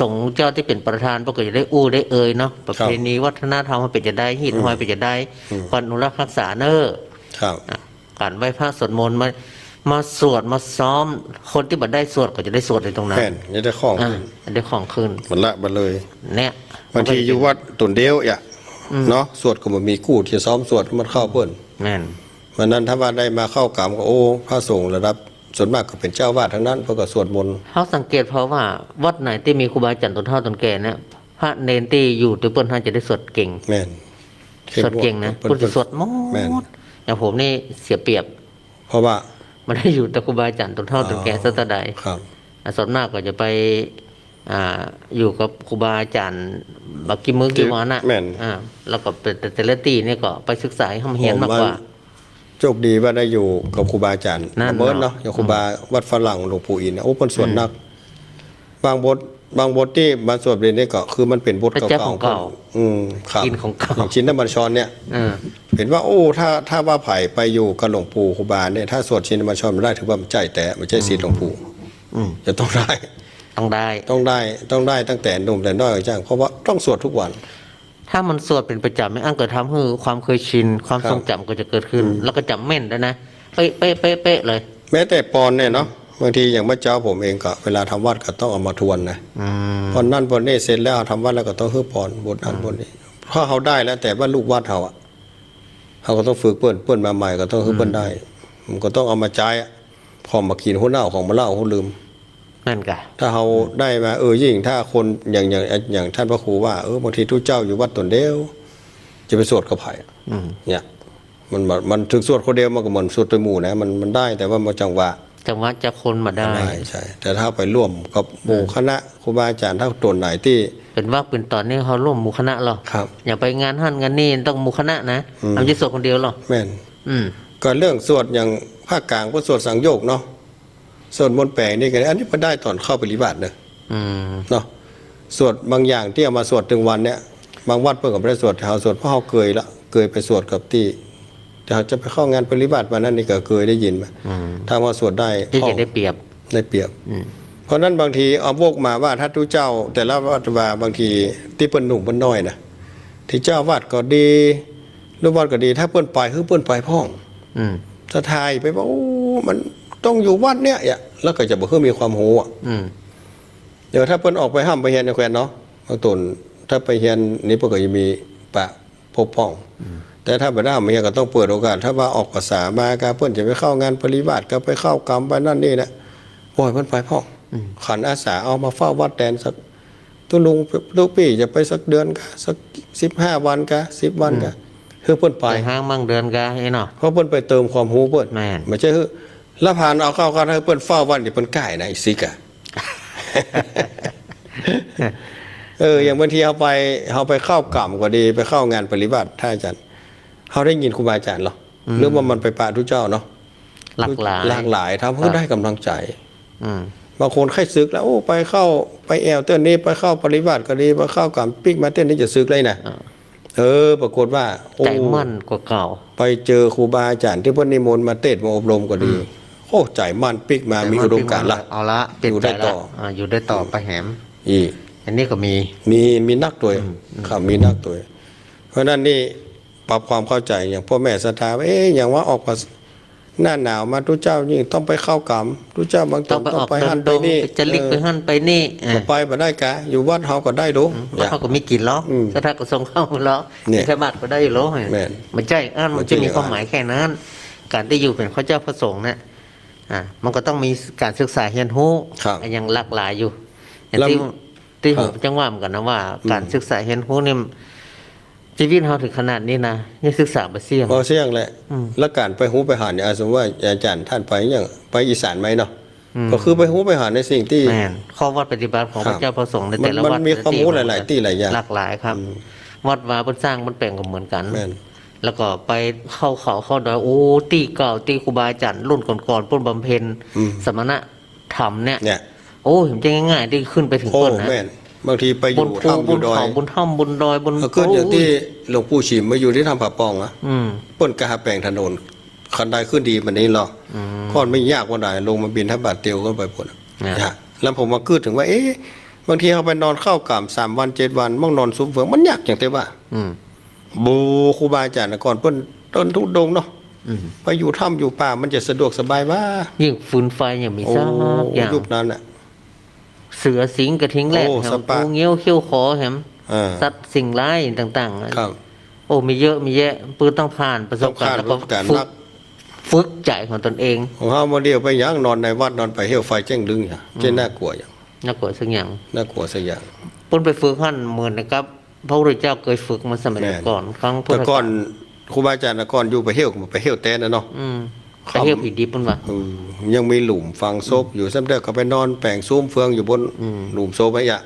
สงฆ์เจ้าที่เป็นประธานปกติจะได้อู้ได้เอ่ยเนาะประเพณีวัฒนธรรมมันเป็นจะได้หินหอยเป็นจะได้การอนุรักษ์รักษาเนอ ครับ การไหว้พระสวดมนต์มาสวดมาซ้อมคนที่บัดได้สวดก็จะได้สวดในตรงนั้น แม่นจะได้ของ ได้ของคืน มันละบัดเลย เนี่ย บางทีอยู่วัดตนเดียวเนาะสวดก็บ่มีกู้ที่ซ้อมสวดมันเข้าเพิ่น แม่น วันนั้นถ้าว่าได้มาเข้ากรรมก็พระสงฆ์ระดับส่วนมากก็เป็นเจ้าวาดทั้งนั้นเพิ่นก็สวดมนต์ เขาสังเกตเพราะว่าวัดไหนที่มีครูบาอาจารย์ตนเฒ่าตนแก่เนี่ยพระเนนที่อยู่ตัวเปิ้นท่านจะได้สวดเก่ง แม่น สวดเก่งนะพูดถึงสวดหม แม่น ดอย่างผมนี่เสียเปรียบ เพราะว่า มันได้อยู่แต่ครูบาอาจารย์ตนเฒ่าตนแก่สัตใด ครับ ส่วนมากก็จะไปอยู่กับครูบาอาจารย์บักกิมือกี่วันน่ะ แม่น แล้วก็เป็นแต่ละตีเนี่ยก็ไปศึกษาให้เขาเฮียนมากกว่า โชคดีว่าได้อยู่กับครูบาอาจารย์ นั่น เบิร์ดเนาะอย่างครูบาวัดฝรั่งหลวงปู่อินเพิ่นสวดนักบางบท บางบทที่มาสวดเรียนนี่ก็คือมันเป็นบท พระเจ้า เก่า ของเก่า ครับ กินของเก่า อย่างชินนบัญชรเนี่ย เออ เห็นว่าโอ้ถ้าว่าไผ่ไปอยู่กับหลวงปู่ครูบาเนี่ยถ้าสวดชินบัญชรมันได้ถือว่ามันใจแต่ไม่ใช่ศีลหลวงปู่ อืม จะต้องได้ ต้องได้ ต้องได้ตั้งแต่หนุ่มแต่น้อยจ้างเพราะว่าต้องสวดทุกวัน ถ้ามันสวดเป็นประจำไม่อั้นก็ทำให้ความเคยชิน ความ ครับ ทรงจำก็จะเกิดขึ้น แล้วก็จำแม่นด้วยนะเป๊ะเป๊ะเป๊ะเป๊ะเลย แม้แต่ปอนเนี่ยเนาะบางทีอย่างพระเจ้าผมเองก็เวลาทำวัดก็ต้องเอามาทวนนะ อืม พอนั่นพอนี่เสร็จแล้วทำวัดแล้วก็ต้องฮื้อปอนบทนั้นบทนี้เพราะเขาได้แล้วแต่ว่าลูกวัดเขาอะเขาก็ต้องฝึกเปิ้นมาใหม่ก็ต้องฮื้อเปิ้นได้มันก็ต้องเอามาจ่ายอะพอมากินหัวเน่าของมาเล่าเขาลืม นั่นกะ ถ้าเขาได้มายิ่งถ้าคนอย่างท่านพระครูว่าบางทีทุกเจ้าอยู่วัดตนเดียวจะไปสวดกับไผ่ อืม เนี่ยมันถึงสวดคนเดียวมันก็เหมือนสวดตัวหมู่นะมันได้แต่ว่ามันจังหวะ จังหวะจะคนมาได้ ใช่แต่ถ้าไปร่วมกับหมู่คณะครูบาอาจารย์ถ้าตัวไหนที่ เป็นว่าเป็นตอนนี้เขาร่วมหมู่คณะหรอ ครับ อย่าไปงานหั่นงานนี่ต้องหมู่คณะนะทำจะสวดคนเดียวหรอ แม่น อืม ก็เรื่องสวดอย่างภาคกลางก็สวดสังโยกเนาะสวดมนต์แปลงนี่กันอันนี้พอได้ตอนเข้าปฏิบัติเนอะ อืม เนาะสวดบางอย่างที่เอามาสวดถึงวันเนี้ยบางวัดเพิ่งกับไม่ได้สวดเขาสวดเพราะเขาเคยไปสวดกับที่แต่เขาจะไปเข้างานปฏิบัติวันนั้นนี่ก็เคยได้ยินมา อืม ถ้ามาสวดได้ ที่จะได้เปรียบ ได้เปรียบ อืม เพราะนั้นบางทีเอาพวกมาว่าถ้าทุกเจ้า แต่ละวัดว่าบางทีที่เปิ้นหนุ่มเปิ้นน้อยนะที่เจ้าวัดก็ดีลูกวัดก็ดี ถ้าเปิ้นไปคือเปิ้นไปพ้อง อืม ถ้าทายไปว่าโอ้มันต้องอยู่วัดเนี่ยแล้วก็จะบอกเพื่อมีความโหอ่ะ อืม เดี๋ยวถ้าเปิ้นออกไปห้ามไปเฮียนในแควนเนาะบางตนถ้าไปเฮียนนี่เปิ้นก็จะมีปะพบพ้อง แต่ถ้าไปได้ามเฮียนก็ต้องเปิดโอกาส ถ้าว่าออกภาษามาก็เปิ้นจะไปเข้างานปฏิบัติก็ไปเข้ากรรมไปนั่นนี่นะปล่อยเปิ้นไปพ้องขันอาสาเอามาเฝ้าวัดแทนสักตุลุงทุกปีจะไปสักเดือนก็สัก15 วันก็10 วันก็คือเปิ้นไป ไปห้างมั่งเดินกะไอ้เนาะ เพราะเปิ้นไปเติมความรู้เปิ้น แม่น ไม่ใช่คือแล้วผ่านเอาเข้าให้เปิ้นเฝ้าวันนี่เปิ้นใกล้นะอีซิกอะ อย่างบางทีเขาไปเข้ากรรมก็ดีไปเข้างานปฏิบัติท่านอาจารย์เขาได้ยินครูบาอาจารย์เหรอหรือว่ามันไปปะทุกเจ้าเนาะ หลากหลาย หลากหลายทำเพื่อได้กำลังใจ อืม บางคนใครซึกแล้วไปแอวเต้นนี้ไปเข้าปฏิบัติก็ดีไปเข้ากรรมปิ๊กมาเต้นนี้จะซึกเลยนะปรากฏว่าโอ้ ใจมั่นกว่าเก่า ไปเจอครูบาอาจารย์ที่เพิ่นนิมนต์มาเทศน์มาอบรมก็ดีโอ้ใจมั่นปิ๊กมามีอุดมการณ์ละ เอาละเปลี่ยน อยู่ ใจ ได้ต่ ละ อ อยู่ได้ต่อไปแหม อีก อันนี้ก็มี มีนักตัวครับมีนักตัวเพราะนั้นนี่ปรับความเข้าใจอย่างพ่อแม่ศรัทธาว่าอย่างว่าออกมาหน้าหนาวมาทุกเจ้ายิ่งต้องไปเข้ากรรมทุกเจ้าบางต ต้อง น ไป ต้ อ อง อก ไป เดิ หั น น ด ไป ง นี่ จะลิกไปหั่นไปนี่ ก็ไปมาได้กะอยู่วัดเฮาก็ได้ดู เพราะเขาก็มีกินล้อสถานก็ส่งเข้าล้อ เนี่ย แค่บาทก็ได้อยู่ล้อ แม่น มันใจอันมันจะมีความหมายแค่นั้น การที่อยู่เป็นข้าเจ้าพระสงฆ์เนี่ยมันก็ต้องมีการศึกษาเรียนรู้ ครับ อย่างหลากหลายอยู่อย่าง แล้ว ที่ ค ผ รับ มจังว่าเหมือนกันนะว่า การศึกษาเรียนรู้เนี่ยชีวิตเราถึงขนาดนี้นะยังศึกษาบ่เสี่ยง พอเสี่ยงแหละแล้วการไปหูไปหาเนี่ยสมมติว่าอาจารย์ท่านไปอย่างไปอีสานไหมเนาะก็คือไปหูไปหาในสิ่งที่ แม่นข้อวัดปฏิบัติของ ค พ รับ ระเจ้าพระสงฆ์ในแต่ละ มัน วัด มีความรู้หลายๆที่หลายอย่าง หลากหลายครับ วัดวาบนสร้างมันแปลงก็เหมือนกัน แม่น แล้วก็ไปเข้าเขาเข้าดอยโอ้ตีเก่าตีครูบาอาจารย์รุ่นก่อนๆปุ้นบำเพ็ญสมณธรรมเนี่ย เนี่ย โอ้เห็นจะง่ายๆที่ขึ้นไปถึง โอ้ ต้นนะ แม่นบางทีไปอบ น ยู่ ภู ถ้ำอบ ยู่ น ดอย เขาบนถ้ำบนดอยบน ก็ขึ้นอย่างที่หลวงปู่ฉิมมาอยู่ที่ทำผาปองอะ อืม เปิ้นกะหาแปลงถนนคันใดขึ้นดีมันนี้หรอกก้อนไม่ยากว่าใดลงมาบินทบาทเตียวก็ไปพุ่นนะแล้วผมมาคืดถึงว่าบางทีเขาไปนอนเข้ากาม3 วัน 7 วันมั่งนอนซุ้มเฟืองมันยากอย่างแต่ว่า อืม บูครูบาอาจารย์ก่อนเปิ้นต้นทุดงเนาะ อืม ไปอยู่ถ้ำอยู่ป่ามันจะสะดวกสบายว่า ยิ่งฟืนไฟอย่างมี โอ้ ซากอย่าง ยุคนั้นน่ะ เสือสิงกระทิงแรด โอ้ แห ส ม ปะ ปูเงี้ยวเขี้ยวคอแหม อ่า สัตว์สิ่งร้ายต่างๆ ครับ โอ้มีเยอะมีแยะปืนต้องผ่านประสบการณ์ ต้ แล้ อง วก็ ผ่านประสบการณ์ ฝึ นั ก ก ฝึกใจของตนเอง ของเฮามาเดียวไปหยังนอนในวัดนอนไปเหี่ยวไฟแจ้งดึงอย่างเจ้น่ากลัวอย่าง น่ากลัวสักอย่าง น่ากลัวสักอย่าง เพิ่นไปฝึกหั่นเหมือนนะครับพระพุทธเจ้าเคยฝึกมาสมัย แม่น ก่อนครั้งพุท แต่ ธ ก่อน กาล ครูบาอาจารย์ก่อนอยู่ไปเหี่ยวแตนนะเนาะ แต่เฮียผีดิบมันว่า ยังมีหลุมฝังศพอยู่ซ้ำเด้อเขาไปนอนแปลงซุ้มเฟืองอยู่บนหลุมศพไอ้ยะ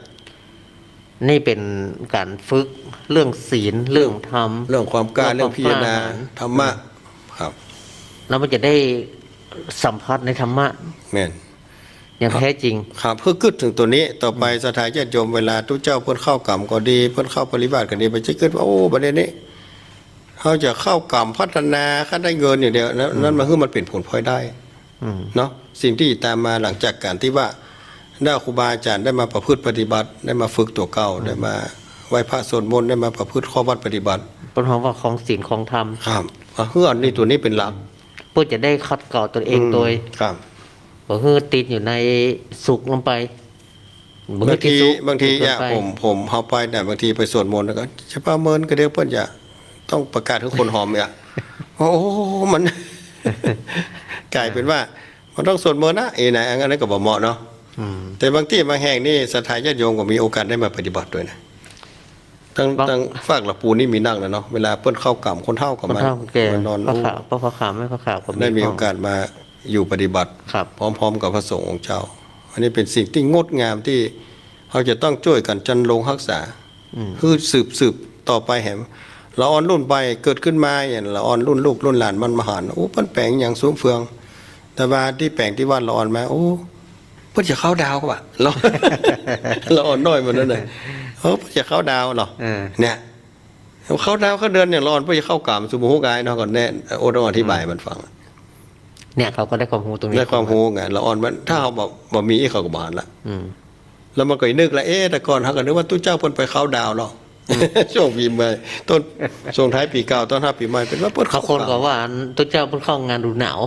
นี่เป็นการฝึกเรื่องศีลเรื่องธรรม เรื่องความกล้า เรื่ เรื่ อ อง ง ความ พิจารณาก ล้าหาญ ธรรมะครับ แล้วมันจะได้สัมผัสในธรรมะ แม่น อย่างแท้จริง ครับเพื่อคิดถึงตัวนี้ต่อไปสถานญาติโยมเวลาทุกเจ้าเพิ่นเข้ากรรมก็ดีเพิ่นเข้าปฏิบัติก็ดีไปจะคิดว่าโอ้ประเด็นนี้เขาจะเข้ากรรมพัฒนาขั้นได้เงินอย่างเดียวนั่นมันคือมันเป็นผลพลอยได้ อืม เนาะสิ่งที่ตามมาหลังจากการที่ว่าได้ครูบาอาจารย์ได้มาประพฤติปฏิบัติได้มาฝึกตัวเก่าได้มาไหว้พระสวดมนต์ได้มาประพฤติข้อวัดปฏิบัติ เป็นของว่าของศีลของธรรม ครับเพื่อนี่ตัวนี้เป็นหลัก เพื่อจะได้คัดกรองตนเองโดย ครับ บ่คือติดอยู่ในสุขลงไป บางที สุข บางที ติดล เนี่ย ไป ผมเฮาไปเนี่ยบางทีไปสวดมนต์แล้วก็จะประเมินก็เดี๋ยวเพิ่นจะต้องประกาศให้คนหอมเนี่ยโอ้มัน กลายเป็นว่ามันต้องสวดมนต์นะไหนอันนั้นก็บ่เหมาะเนาะ อืม แต่บางที่บางแห่งนี่ศรัทธาญาติโยมก็มีโอกาสได้มาปฏิบัติด้วยนะตั้งฝากละปูนี่มีนั่งแล้วเนาะเวลาเปิ้นเข้ากรรมคนเฒ่าก็ คน มา เฒ่าคนแก่ มานอน พระ รู้ ขาวพระขาวไม่พระขาวก็ ได้มีโอกาสมาอยู่ปฏิบัติ ครับ พร้อมๆกับพระสงฆ์องค์เจ้า อันนี้เป็นสิ่งที่งดงามที่เราจะต้องช่วยกันจันลงรักษา อืม คือสืบต่อไปแหมละออนรุ่นไปเกิดขึ้นมาอย่างละออนรุ่นลูกรุ่นหลานมันมหานโอ้เพิ่นแปลงอย่างสูงเฟือง แต่ว่าที่แปลงที่วัดละออนมาโอ้เพิ่นจะเข้าดาวก็ว่า ละ ละออนน้อยมันนั่นน่ะเพิ่นจะเข้าดาวเหรอ เออ เนี่ยเข้าดาวเข้าเดือนเนี่ยละออนเพิ่นจะเข้ากามสุโมโหกายเนาะก่อนแน่โอ้ต้องอธิบายมันฟัง เนี่ยเขาก็ได้ความรู้ตรงนี้ ได้ความรู้ไงละอ่อนมันถ้าเขาบ่มีเขาก็บ่หันละ อืม แล้วมันก็นึกละแต่ก่อนเขาก็นึกว่าตู้เจ้าเพิ่นไปเข้าดาวเนาะ ช่วงปีใหม่ต้นส่งท้ายปีเก่าต้นรับปีใหม่เป็นว่าเพิ่น เขาคนก็ว่าตัวเจ้าเพิ่งเข้างานดูหนาว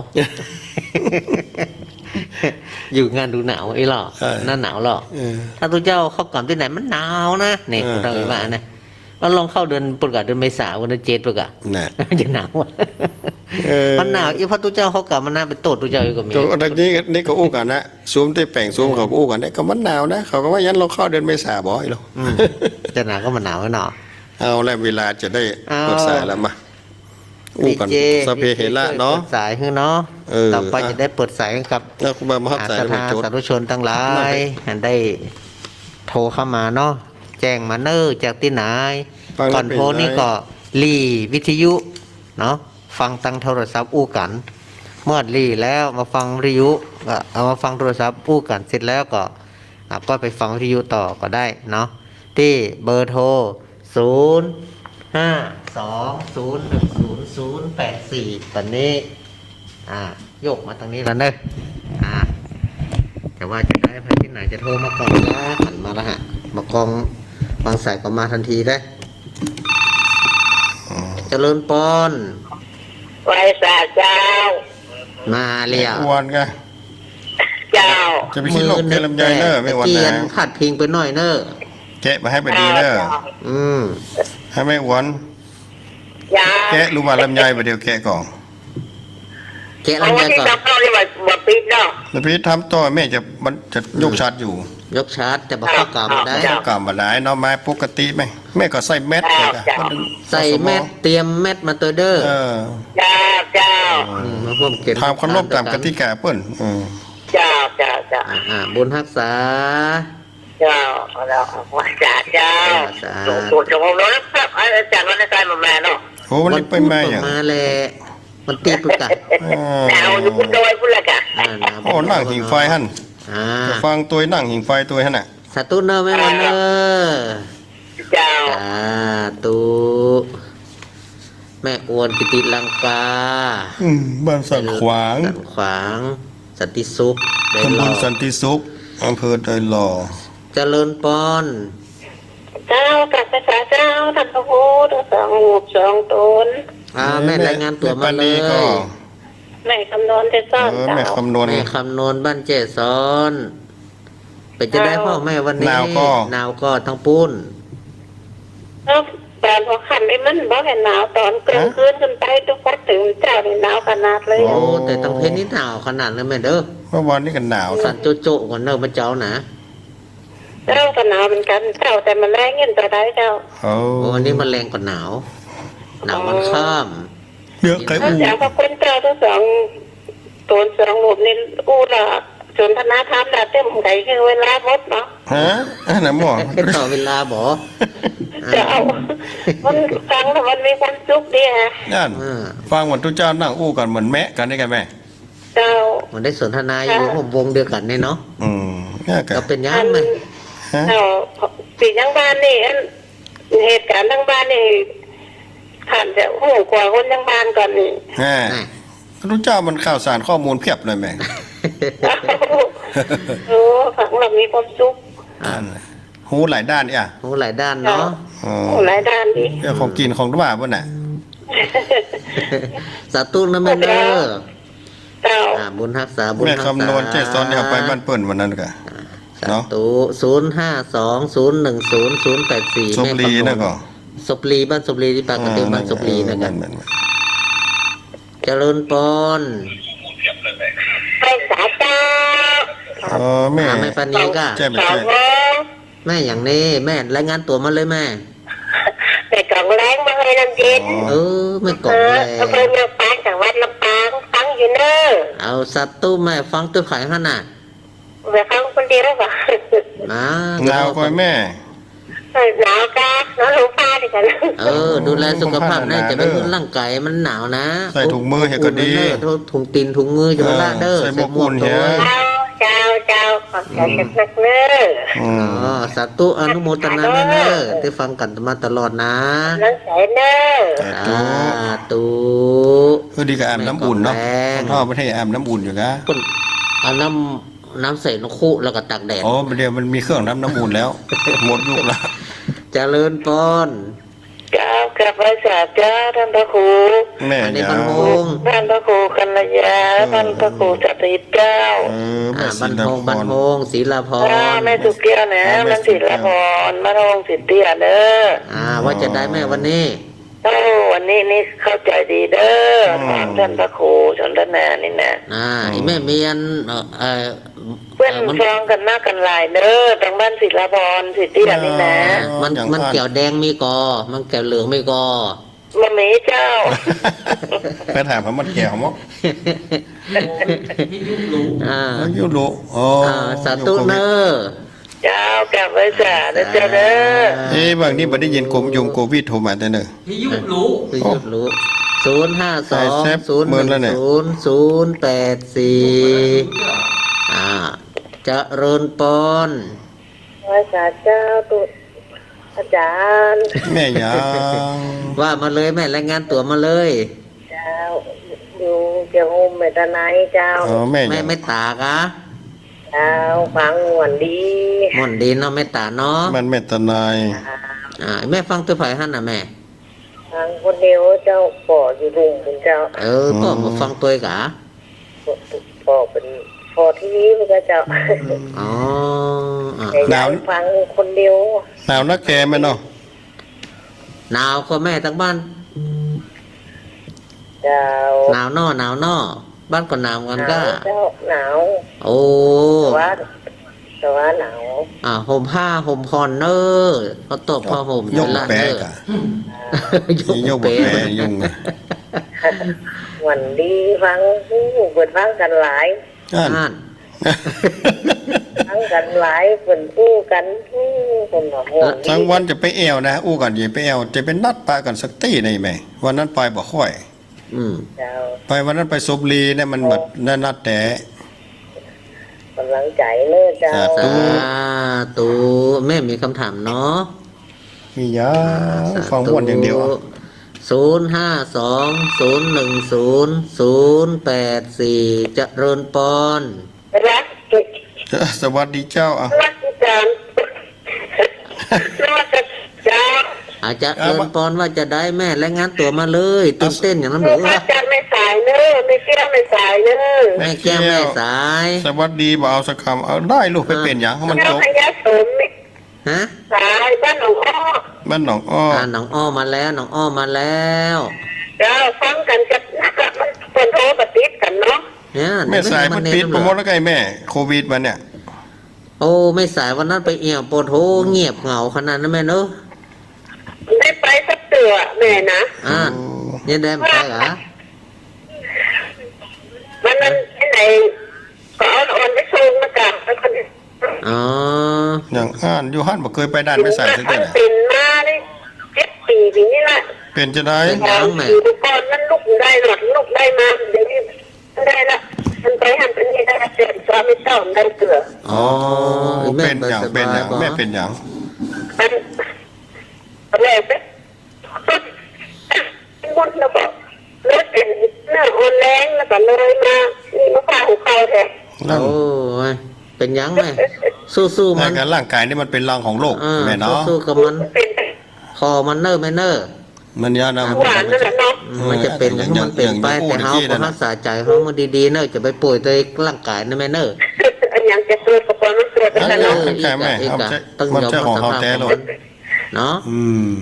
อยู่งานดูหนาวไอ้หรอหน้าหนาวหรอ เออ ถ้าตัวเจ้าเข้าก่อนที่ไหนมันหนาวนะเนี่ย เออ คุณต้องมานะมันลองเข้าเดือนปุกะเดือนเมษาวันเดือนเจ็ดปุกะ น่ะ จะหนาวอะ เออ มันหนาวอีพระตัวเจ้าเขากลับมันน่าเป็นโตดตัวเจ้าอยู่กับเมีย ตัวอันนี้ก็อู้กันนะซูมได้แปลงซูมเขาก็อู้กันได้ก็มันหนาวนะเขาก็ว่ายันเราเข้าเดือนเมษาบ่อีหรอ อืมจะหนาวก็มันหนาวหนาว เอาแล้วเวลาจะได้ เอา เปิดสายแล้วมาอู้กัน ดี สพเพเหระเนาะ ปิดสายคือเนาะ เออ ต่อไปจะได้เปิดสายกับ แล้วคุณมามารับสาย ส แล้ว ภา มาจด สาธุชนทั้งหลายได้โทรเข้ามาเนาะแจ้งมาเนอร์จากที่ไหน ฟังแล้ว ก่อนโพสต์นี่ เป็นไง ก็รีวิทยุเนาะฟังตั้งโทรศัพท์อู้กัน เมื่อรีแล้วมาฟังวิทยุก็เอามาฟังโทรศัพท์อู้กันเสร็จแล้วก็ไปฟังวิทยุต่อก็ได้เนาะที่เบอร์โทร 052010084ตอนนี้โยกมาทางนี้แล้วเนอะแต่ว่าจะได้ไปที่ไหนจะโทรมาก่อนนะหันมาแล้วฮะมากองบางสายก็มาทันทีได้เจริญปอน ไหว้สาเจ้า มาเรียว อ้วนไง เจ้า จะไปคิดโลกเกลำไยเนอะไม่อ้วน เกียน นะ ผัดพิงไปหน่อยเนอะ แกะมาให้ไปดีเนอะ อืม ให้ไม่อ้วน ยา แกะรู้ว่าลำไยไปเดียวแกะก่อน แกะ เพ แล้ว ราะว่า เนี่ย ที่ ก่อน ทำเข้าที่ว่าปิดเนาะ แล้วพี่ทำต่อแม่จะมันจะยกชัดอยู่ ยกชาร์จแต่บอกข้ากล่าวมาได้ จ้ะ กล่าวมาได้เนาะไม้ปกติไหมแม่ก็ใส่แมสเลยอะ จ้ะ ใส่แมทเตรียมแมทมาตัวเด้อ เออ เจ้าเจ้า มาร่วมเก็บ ทำเคารพตามกติกาเปิ้นเจ้าเจ้าเจ้า บุญรักษา เจ้าเราไหว้สาเจ้า สา ตัวจงเราแล้วครับอาจารย์วันอาจารย์มาแม่เนาะ โอ้วันนี้เป็นมาอย่าง มาแหละมันตีปุกกะ หนาวอยู่บนดอยพุ่นละกะ โอ้นั่งหิงไฟหั่นฟังตัวนั่งหิงไฟตัวหั่นน่ะ สาธุเนอะแม่วันเนอะ เจ้า สาธุแม่อวนกิติลังกา บ้านสันขวาง สันขวางสันติสุขได้ ตำบ รอ ลสันติสุขอำเภอดอยหล่อ เจริญปอน เจ้าตัดภาษาเจ้าท่านพระพุทธสองหูสองตน แม่รายงานตัวมาเล แก็ ย แม่คำนวณจะซ่อน แม่ เจ้า คำนวณ แม่คำนวณบ้านเจซ้อน เป็นจะได้พ่อแม่วันนี้ หนาวก็ หนาวก็ทั้งปุ้น แล้วตอนพอขันไอ้มันบอกให้หนาวตอนกลางคืนขึ้นไปทุกวัดถึงเจ้านี่หนาวขนาดเลย โอ้แต่ตั้งเพลนี่หนาวขนาดเลยแม่เด้อ เมื่อวานนี้กันหนาว สันโจโจก่อนเนอะพระเจ้านะ เจ้าก็หนาวเหมือนกันเจ้าแต่มันแรงเงินตัวใดเจ้า โอ้ โอ้อันนี้มันแรงกว่าหนาว หนาวมันข้าม เลือกใคร แล้ว อู้ เจ้าก็เป็นเจ้าทั้งสองตนสองหลุมนี่อู้ละสนทนาธรรมละเต็มไก่คือเวลาหมดเนาะ ฮะอันไหนหมอ ให้ต่อเวลาบ่ เจ้ามันฟังแล้วมันมีความสุขดีฮะ นั่นฟังวันทุกเจ้านั่งอู้กันเหมือนแมะกันได้ไงแม่ เจ้า มันได้สนทนาอยู่ผมวงเดียวกันเนี่ยเนาะ เนี่ยก็ ก็เป็นยังไง ฮะ เราปีทั้งบ้านนี่เหตุการณ์ทั้งบ้านนี่ผ่านจะโอ้กว่าคนทั้งบ้านก่อนนี่ แม่รู้เจ้ามันข่าวสารข้อมูลเพียบเลยแม่ โอ้ฝังเรามีความสุข หูหลายด้านเนี่ย โอ้หลายด้านเนาะ โอ้หลายด้านดิ เรื่องของกินของว่าบ่น่ะ สาธุนะแม่เด้อ เจ้า บุญรักษาบุญ แม่ รักษา คำนวณเจสอนเนี่ยเอาไปบ้านเปิ้นวันนั้นก็ สา เนาะ ธุ052010084 สมรีนะก็ ศพลีบ้านศพลีที่ปากกติบ้านศพลีนะกันเจริญปอน ไปสาเจ้า อ๋อแม่ แม่ปานีก็ แจ้ไม่ สา ใช่ ว แม่อย่างนี้แม่รายงานตัวมาเลยแม่ แต่กล่องแรงมาให้น้ำเย็น ไม่กล่องเลย อำเภอเมืองปางจังหวัดลำปางฟังอยู่เนอะ เอาสัตว์ตู้แม่ฟังตู้ไข่ขนาด เดี๋ยวฟังคนเดียวป่ะ นะ ลาวคอยแม่ หนาวกาหนาวหลงฟ้าดิกัน ดูแลสุขภาพนะจะไม่พื้นร่างกายมันหนาวนะ ใส่ถุงมือให้ก็ดี ถุงตีนถุงมือจะมาละเด้อ ใส่หมวกอุ่น ตัว เหี้ย เจ้าขอบใจกันนักเนอะ อืม สาธุอนุโมทนาแม่เด้อที่ฟังกันมาตลอดนะ นังใสเนอะ สา สา ธุ ธุ ดีกับแอมน้ำอุ่นเนาะคนท่อไม่ใช่แอมน้ำอุ่นอยู่นะ คนเอาน้ำใส่นกคู่แล้วก็ตากแดด อ๋อเดี๋ยวมันมีเครื่องน้ำอุ่นแล้ว หมดยุคละ เจริญปอน เจ้ากลับไปสาเจ้าท่านพระครู แม่ อันนี้ ยา บรร ว พง ท่านพระครูกัลยาท่านพระครูจัตติเจ้า แม่ บร ศิ ร ล พงบรรพ พรง ศีลาพร แม่สุเกียวนะมันศิลพรมะทงสิทธิยเด้อ ว่าจะได้แม่วันนี้ วันนี้นี่เข้าใจดีเด้อถามท่านพระครูชนทนานี่นะ ไอ้แม่เมียนเพื่อนฟังกันมากกันหลายเด้อทางบ้านศิลพรสิทธิยนี่นะ มันแก้วแดงมีกอมันแก้วเหลืองไม่กอ มามีเจ้า ไปถามพระมัดแก้วมั้ง ยุโรอ๋อ สาธุเนอ เจ้ากลับไปสาเด้อเจ้าเด้อ บางนี้บ่ได้ยินกรมยงโควิดโทรมาแต่เนอะ พี่ยุบรู้05201008084จะเริญปอน ภาษาเจ้าตุอาจารย์ แม่ยาง ว่ามาเลยแม่รายงานตัวมาเลย เจ้าอยู่เจ้าโฮมเมตาไนเจ้า อ๋อแม่ แม่ ยาง ไม่ตากะ เจ้าฟังหวนดี ม่อนดีเนาะไม่ตาเนาะ มันแม่ตะนาย แม่ฟังตัวไผ่หันนะแม่ ฟังคนเดียวเจ้าปออยู่รุมคุณเจ้า ก็มาฟังตัวกะ ปอเป็นพอที่นี้คุณเจ้า อ๋อ แต่อยากฟังคนเดียว หนาวนักแกไหมเนาะ หนาวก็แม่ทั้งบ้าน เจ้า หนาวนอบ้านก็หนาวกันก็ เจ้าหนาว โอ้ แต่ว่าหนาว ห่มผ้าห่มพรเนอเขาตบผ้าห่ม ยก ละ แปะ เนอก ะ ยก แป เปะ ะยุ่งอะ หวนดีฟังเปิดฟังกันหลาย อ่าน อ่าน ฟังกันหลายเปิดคู่กันคนละหวน ทั้งวันจะไปแอวนะอู้กันอย่าไปแอวจะเป็นนัดปลากันสักตีได้ไหมวันนั้นไปบ่ค่อย เจ้า ไปวันนั้นไปซบลีเนี่ยมันแบบนัดแต่ กำลังใจเลิศเจ้า สาธุแม่มีคำถามเนาะ มียาฟังม่วนอย่างเดียวอะ 05201008084เจริญปอน รัก สวัสดีเจ้าอ่ะ รักจารย์รักจารย์ อาจจะเริญปอนว่าจะได้แม่รายงานตัวมาเลยตื่นเต้นอย่างนั้นหรือ อาจารย์ไม่สายเนอะไม่เชื่อไม่สายเนอะ แม่แก้วแม่สาย สวัสดีบ่เอาสักคำเอาได้ลูกไปเป็นอย่างให้มัน เจ้า จบ พญาสม ฮะ สายบ้านหลวงพ่อ บ้านหนองอ้อ น้องอ้อมาแล้วน้องอ้อมาแล้ว เจ้าฟังกันกับคนโทรปฏิบัติกันเนาะ เนี่ย แม่สายมันปิดโปรโมทแล้วไงแม่โควิดมาเนี่ย โอ้ไม่สายวันนั้นไปเอี่ยวปวดโหเงียบเหงาขนาดนั้นแม่เนอะ ได้ไปสักเตือแม่นะ เนี่ยได้ไปเหรอ วันนั้นที่ไหนก็เอาอ่อนไปส่งมากับแล้วคน อ๋อ อย่างอ่านอยู่ฮั่นบ่เคยไปด้านไม่ใส่สัก มั เดือน นเป็นมาได้7 ปีนี่แหละ เป็นจะได้ อยู่ก่อนมันลุกได้หลอดลุกได้มาเดี๋ยวนี้ได้ละมันไปหันเป็น ว่าไม่ต้องได้เกลือ อ๋อแม่ เป็นอย่าง ส เป็น บา อย ย่าง บ่ แม่เป็นอย่าง มันอะไรเป็นมดแล้วก็เลือดเป็นเนื้ออ่อนแรงแล้วก็เลยมานี่มะพร้าวของเขาแท้ นั่น โอ้ยเป็นหยังแม่สู้ๆ ใน มัน การร่างกายนี่มันเป็นรังของโลกแม่เนาะ สู้ๆกับมัน เป็น คอมันเนิ่ไม่เนิ่ มันยานะ หวานนั่นแหละเนาะ มันจะเป็นอย่างมันเป็นไปแต่เฮาก็รักษาใจเฮามันดีๆเนิ่จะไปป่วยตัวร่างกายนะแม่เนิ่ อันยังจะตรวจกับความมันตรวจกัน เอ นะเนาะ อใช่ไหม อีก เอา อะ ใจ ต้อง มัน ยอม เจ้าของ รับ เขา สภาพ แท้ ข เล อง ย มันเนาะ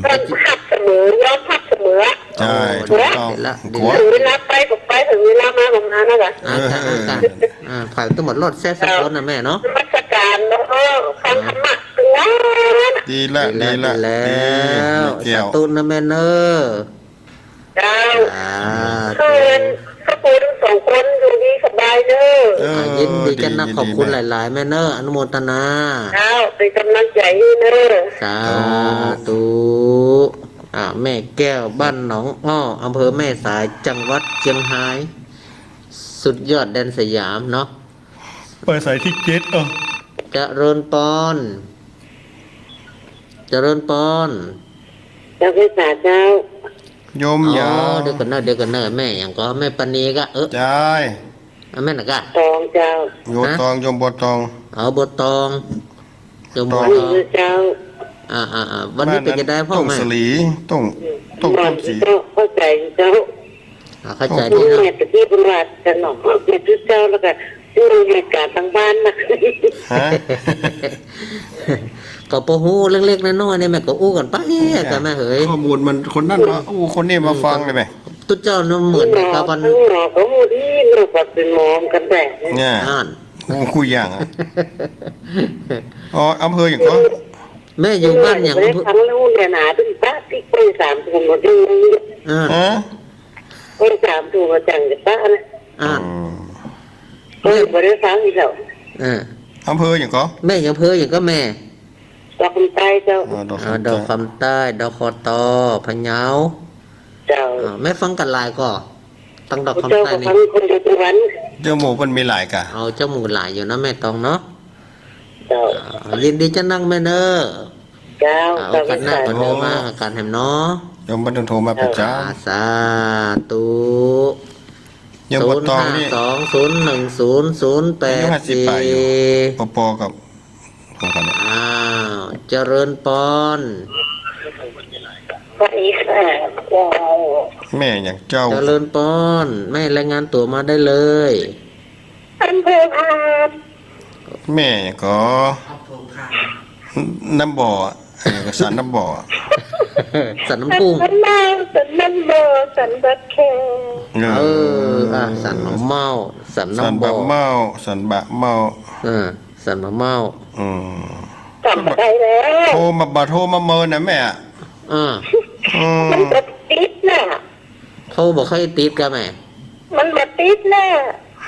ต้องพับเสมอยอมพับเสมอ ใช่ถูกต้อง ละ ขวด ถึงเวลาไปก็ไปถึงเวลามาของงานนั่นแหละ ผ่านทั้งหมดรอดแซ่สักคนนะแม่เนาะ นมัสการเนาะฟังธรรมะถึงว่านั่นน่ะ ดีละดีละ แล้ว ดีเกี่ย สาว ตุนนะแม่เน้อ เจ้า อ่า เพื่อนพระปูทั้งสองคนอยู่ดีสบายเด้อ เออ ยินดีกันนะ ดี ขอบคุณ ดี หลายๆแม่เน้ออนุโมทนา เจ้าเป็นกำลังใจให้เด้อ สาธุแม่แก้วบ้านหนองอ้ออำเภอแม่สายจังหวัดเชียงราย สุดยอดแดนสยามเนาะ เปิดสายที่เจ็ดเจริญปอนเจริญปอน เจ้าพิสาเจ้า โยม อ๋ ยา อเดี๋ยวกันเนอะแม่อย่างก็แม่ปณีก็ใช่ แม่น่ะก็ ตองเจ้า โยตองโยมบตอง เอาบทตองจมบท นี่ ตอง คือเจ้า วันนี้เป็นจะได้พ่อ ต้อง แม่ สลีต้อง หมอ ต้ น มสี เจ้าเข้าใจเจ้า เข้าใจ ดู ดีเนาะ แม่ตะกี้เป็นว่าจะหนอกแม่ชื่อเจ้าแล้วก็ดูเหตุการณ์ทางบ้านนะ ฮะ ก็ปหูเล็กๆน้อยๆเนี่ยแม่ก็อู้กันไปกันแม่เฮ้ย ข้อมูลมันคนนั่นมาอู้คนนี้มาฟังเลยไหม ตุ๊เจ้าน้ำเหมือน หมอ กับวัน ทั้งหมอก็หูดีลูกก็เป็นหมอมกันแต่ เนี่ย อ่าน คุยอย่างอ่ะอ๋ออำเภออย่างก็ แม่อยู่บ้านอย่าง ได้ทั้งลูกเนี่ยหนาถึงป้าที่ไปสามถุงมาดู อ่าน ฮะ ไปสามถุงมาจังกับป้านะ อ่าน ไปบริษัทอีกแล้ว อ่า อำเภออย่างก็ แม่อย่างเพื่ออย่างก็แม่ ดอกคำใต้เจ้า ดอกคำใต้ดอกคอตอพะเยา เจ้า แม่ฟังกันหลายก็ตั้งดอก เจ้า คำใต้ ก็ นี่ ฟังคนอยู่ทุกวัน เจ้าหมูมันมีหลายกะ เอาเจ้าหมูหลายอยู่นะแม่ตองเนาะ เจ้า ยินดีจะนั่งแม่เนอ เจ้า โอ เจ้าก าสหน้าก็เดินมาอาการแหมเนาะ โยมบันทึกโทรมาประจ สาธุ ำโยมบตองนี่ 052010084 ปอกับของกันเนี่ย อ้าวเจริญปอน สวัสดีค่ะเจ้า แม่อย่างเจ้า เจริญปอนแม่รายงานตัวมาได้เลย อำเภอพาน แม่อย่างก็น้ำบ่ออะไรก็สันน้ำบ่อ สันน้ำกุ้ง สันน้ำสันน้ำบ่อสันบัดแค สันน้ำเมาสัน สัน น้ำบ่ บะ อ เมาสันบะเมา สันมะเมา อืม จำได้แล้ว โทรมาบ่โทรมาเมินนะแม่ อ่า อืม มันบัดติดน่ะ โทรบอกให้ติดกันไหม มันบัดติดน่ะ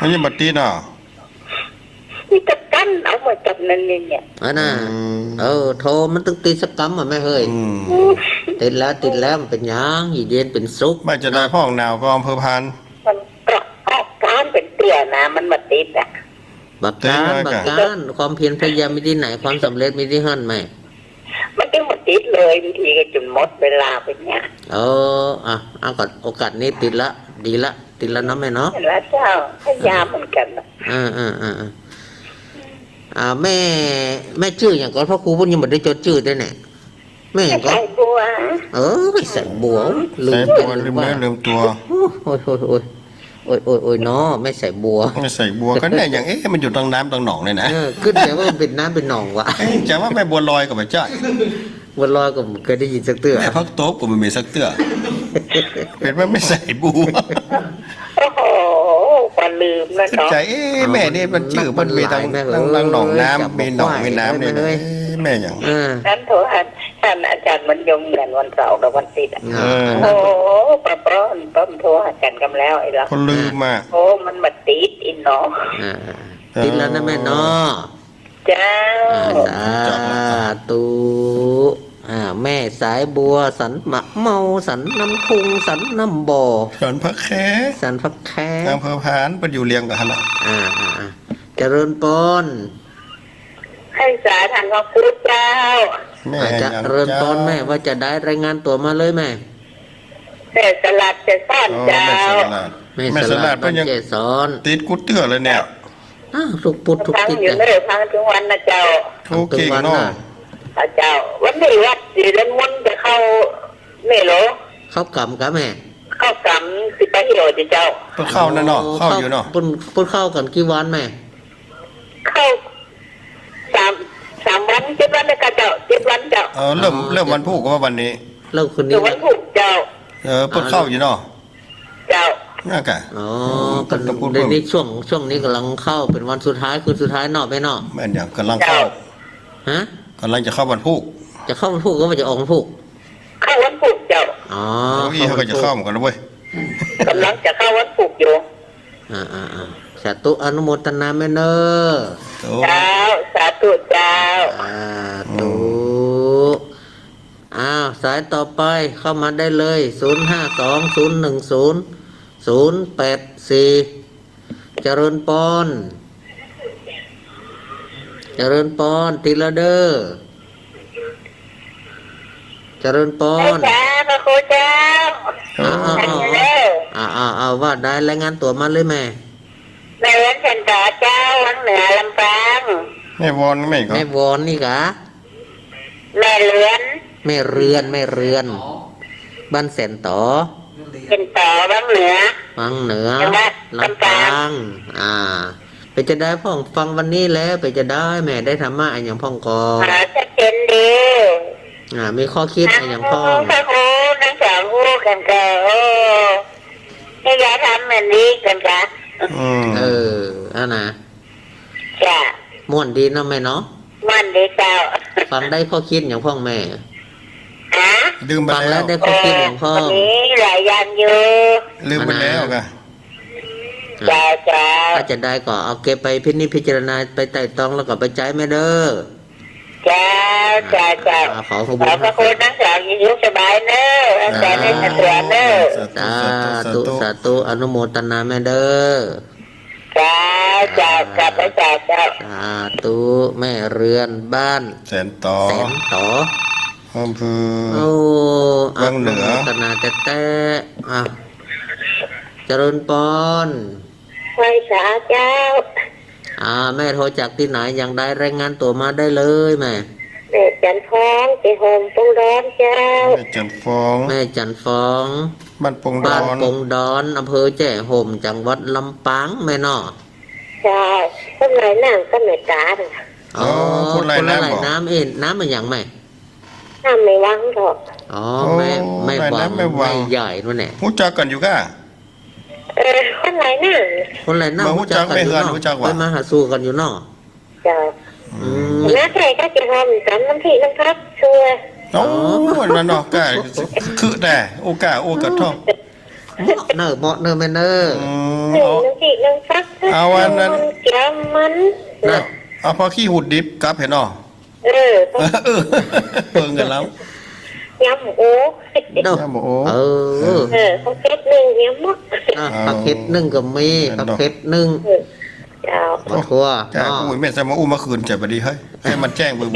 มันยังบัดตีน่ะ นี่จะกั้นเอามาจับนั่นเองเนี่ย น่ะโทรมันต้องติดสักกรรมอ่ะแม่เฮ้ย อืม ติดแล้วมันเป็นหยังอยู่เย็นเป็นสุข ไม่จะได้พ่องนาวก็อำเภอพาน มันกระออกการเป็นเตี้ยนะมันบัดติดอ่ะ บักการความเพียรพยายามมีที่ไหนความสำเร็จมีที่หั่นไหม มันจึงบัดติดเลยบางทีก็จนหมดเวลาเป็นเนี่ย เอาก่อนโอกาสนี้ติดละดีละติดแล้วเนาะแม่เนาะ เห็นแล้วเจ้าพยายามเหมือนกันนะ แม่ชื่ออย่างก่อนเพราะครูพุ่นยังไม่ได้จดชื่อได้เนี่ยแม่อย่างก่อน ไอ้บัว ไม่ใส่บัวลื ใส่ ม บัว กัน ลืม ว่า เนื้อลืมตัว โอ้ยเนาะไม่ใส่บัว ไม่ใส่บัวก็ได้อย่างมันอยู่ตรงน้ำตรงหนองเลยนะ ขึ้นแต่ว่าเป็นน้ำเป็นหนองวะ จะว่าแม่บัวลอยกับแม่จ้อย บัวลอยก็เคยได้ยินสักเตื้อ แม่พักโต๊ะก็ไม่มีสักเตื้อเป็นว่าไม่ใส่บัว โอ้โหกว่าลืมนะเนาะ ใจแม่นี่มันชื่อมันมีทั้งหนองน้ำมีหนองมีน้ำเนี่ยแม่อย่าง ท่านโทรท่านอาจารย์มันยงกันวันเสาร์กับวันติดอ่ะ โอ้ปะปร้อนต้นโทรหากันกันแล้วไอ้ละ คนลืมอ่ะ โอ้มันมาติดอินเนาะ ติดแล้วนะแม่เนาะ เจ้า สาธุแม่สายบัวสันมะเมาสันน้ำคุงสันน้ำบ่อ สอนพระแค่ สันฟักแค่ อำเภอพานไปอยู่เรียงกับฮะนะ อ่า เจริญปน ให้สาทางพระพุทธเจ้า แม่ เจ ยัง ริญป เจ้าน แม่ว่าจะได้รายงานตัวมาเลยแม่ แต่สลัดจะซ่อน อ๋อ เจ้า แม่สลัด บ้า เพิ่ น นยัง เจสอน ติดกุดเตื้อเลยเนี่ย อ้าวทุกพุทธทุก ฟัง ติด อยู่ เลย เลยฟังทุกวันนะเจ้า ทุกเก่งเนาะ พระเจ้า วันนี้วัดสีเดินวนจะเข้าไม่หรอ เข้ากรรมกับแม่ เข้ากรรมสิไปเหี่ยวจิเจ้า เพิ่นเข้านั่นเนาะเข้าอยู่เนาะ ปุ่นเข้ากันกี่วันแม่ เข้าสามวัน7 วันเลยค่ะเจ้า7 วันเจ้า เริ่มวันพุธก็ว่าวันนี้ เลิกคน ถึ นี้ งวันพุธเจ้า เพิ่นเข้าอยู่เนาะ เจ้า นั่นกะ อ๋อกันเดี๋ยวนี้ช่วงนี้กำลังเข้าเป็นวันสุดท้ายคืนสุดท้ายเนอกไปเนอก แม่นอย่างกำลังเข้า ฮะ กำลังจะเข้าวันพุธ จะเข้าวันพุธก็ว่าจะออกวันพุธ เข้าวันพุธเจ้า อ๋อ อีเขาก็จะเข้าเหมือนกันนะเว้ย กำลังจะเข้าวันพุธอยู่ สาธุอนุโมทนาแม่เนอ โอ้ เจ้าสาธุเจ้า สาธุสายต่อไปเข้ามาได้เลย0520108084เจริญปอนทีละเดอเจริญปอน จ้าพระครูเจ้า ว่าได้รายงานตัวมาเลยแม่ ในวันเพ็ญตาเจ้าวังเหนือลำปาง แม่วอนแม่ก็ แม่วอนนี่กะ แม่เลือน แม่เรือนบ้านแสนต่อ เป็นต่อวังเหนือ ฟังเหนือ จังหวัด ลำปางไปจะได้พ่องฟังวันนี้แล้วไปจะได้แม่ได้ธรรมะอันอย่างพ่องกอ หาจะเป็นดี มีข้อคิดอันอย่างพ่อง พระครูทั้งสองคู่กันก็โอ้ให้ยายทำเหมือนนี้กันจ้ะ นะ จ้ะ ม่วนดีเนาะแม่เนาะ มันดีเจ้า ฟังได้ข้อคิดอย่างพ่องแม่ ฮะ ลืมไป ฟัง แล้ แล้ว ว ได้ข้อคิดอย่างพ่อ วันนี้หลายอย่างอยู่ ลืมไปแล้วกะ จ้าจ้า ถ้าจะได้ก็เอาเก็บไปพินิจพิจารณาไปไต่ตองแล้วก็ไปใจแม่เด้อ จ้าจ้าจ้า ขอขอบ ข คุ อ ณ พระคุณทั้งสองอยู่สบายเนอะอาจารย์ได้สะดวกเนอะ สาธุอนุโมทนาแม่เด้อ จ้ากลับไปจ้า สาธุแม่เรือนบ้าน แสนต่อ แสนต่อ อำเภอ วัง เหนือ ตนาแต่เจริญปอน ไว้สาเจ้า แม่โทรจากที่ไหนอย่างใดรายงานตัวมาได้เลยแม่ แม่จันฟ้องไปโฮมตรงร้อนเจ้า แม่จันฟอง แม่จันฟอง บ้านปงด บ้า อน น ปงดอนอำเภอแจ้ห่มจังหวัดลำปางแม่นอ ใช่คนไหนนั่งก็ไม่ตาเลย คนไร ละ น้ำ ไหล บอก น้ำน้ำมันอย่างแม่ น้ำไม่วังหรอก แม่ไม่ ไหล วาง น้ำไม่วาง ไม่ใหญ่นู่นแหละ รู้จักกันอยู่ก้า คนไหนนั่ง คนไรน้ำ มารู้จักไม่เฮือนรู้จักว่ะ ไปมาหาสู่กันอยู่นอ เจ้า อืม น้าใครก็จะทำกันน้ำที่น้ำพักชัว โอ้นั่นเนาะก้าคือแต่โอกาโอกระท่อง เหมาะเนอแม่เนอ น้ำที่น้ำพักจำมัน นะ เอาพอขี้หุดดิบกลับเห็นเนาะ เปิงกันแล้ว ยำโอ้ เนาะ โอ้ เขาเก็บหนึ่งยำมด ผักเห็ดนึ่งก็มีผักเห็ดนึ่ง เจ้า มาทั่ว จ้าอุ้ยแม่จะมาอุ้มมาคืนจะไปดีเฮ้ยให้มันแจ้งเบื่อ